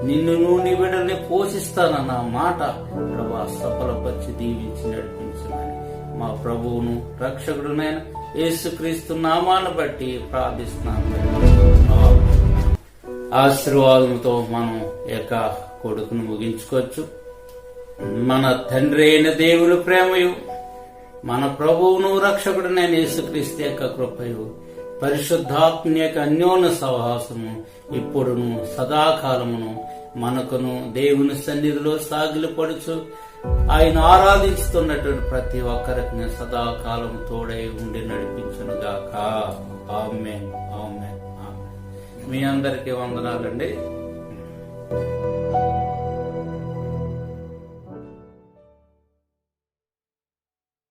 నిన్ను నీ బిడ్డల్ని పోషిస్తానన్న మాట ప్రభా సఫలపరిచి దీవించి నడిపించమని మా ప్రభువును రక్షకుడునైన యేసుక్రీస్తు నామాన్ని బట్టి ప్రార్థిస్తున్నాను. ఆశీర్వాదంతో మనం యొక్క కొడుకును ముగించుకోవచ్చు. మన తండ్రి అయిన దేవుని ప్రేమయు, మన ప్రభువును రక్షకుడునైన యేసుక్రీస్తు యొక్క కృపయు, పరిశుద్ధాత్మ యొక్క అన్యోన్య సహవాసము ఇప్పుడును సదాకాలమును మనకును దేవుని సన్నిధిలో సాగిలపడుచు ఆయన ఆరాధిస్తున్నటువంటి ప్రతి ఒక్కరికి నేను సదాకాలం తోడై ఉండి నడిపించును గాక. ఆమేన్, ఆమేన్, ఆమేన్. మీ అందరికీ వందనాలండి.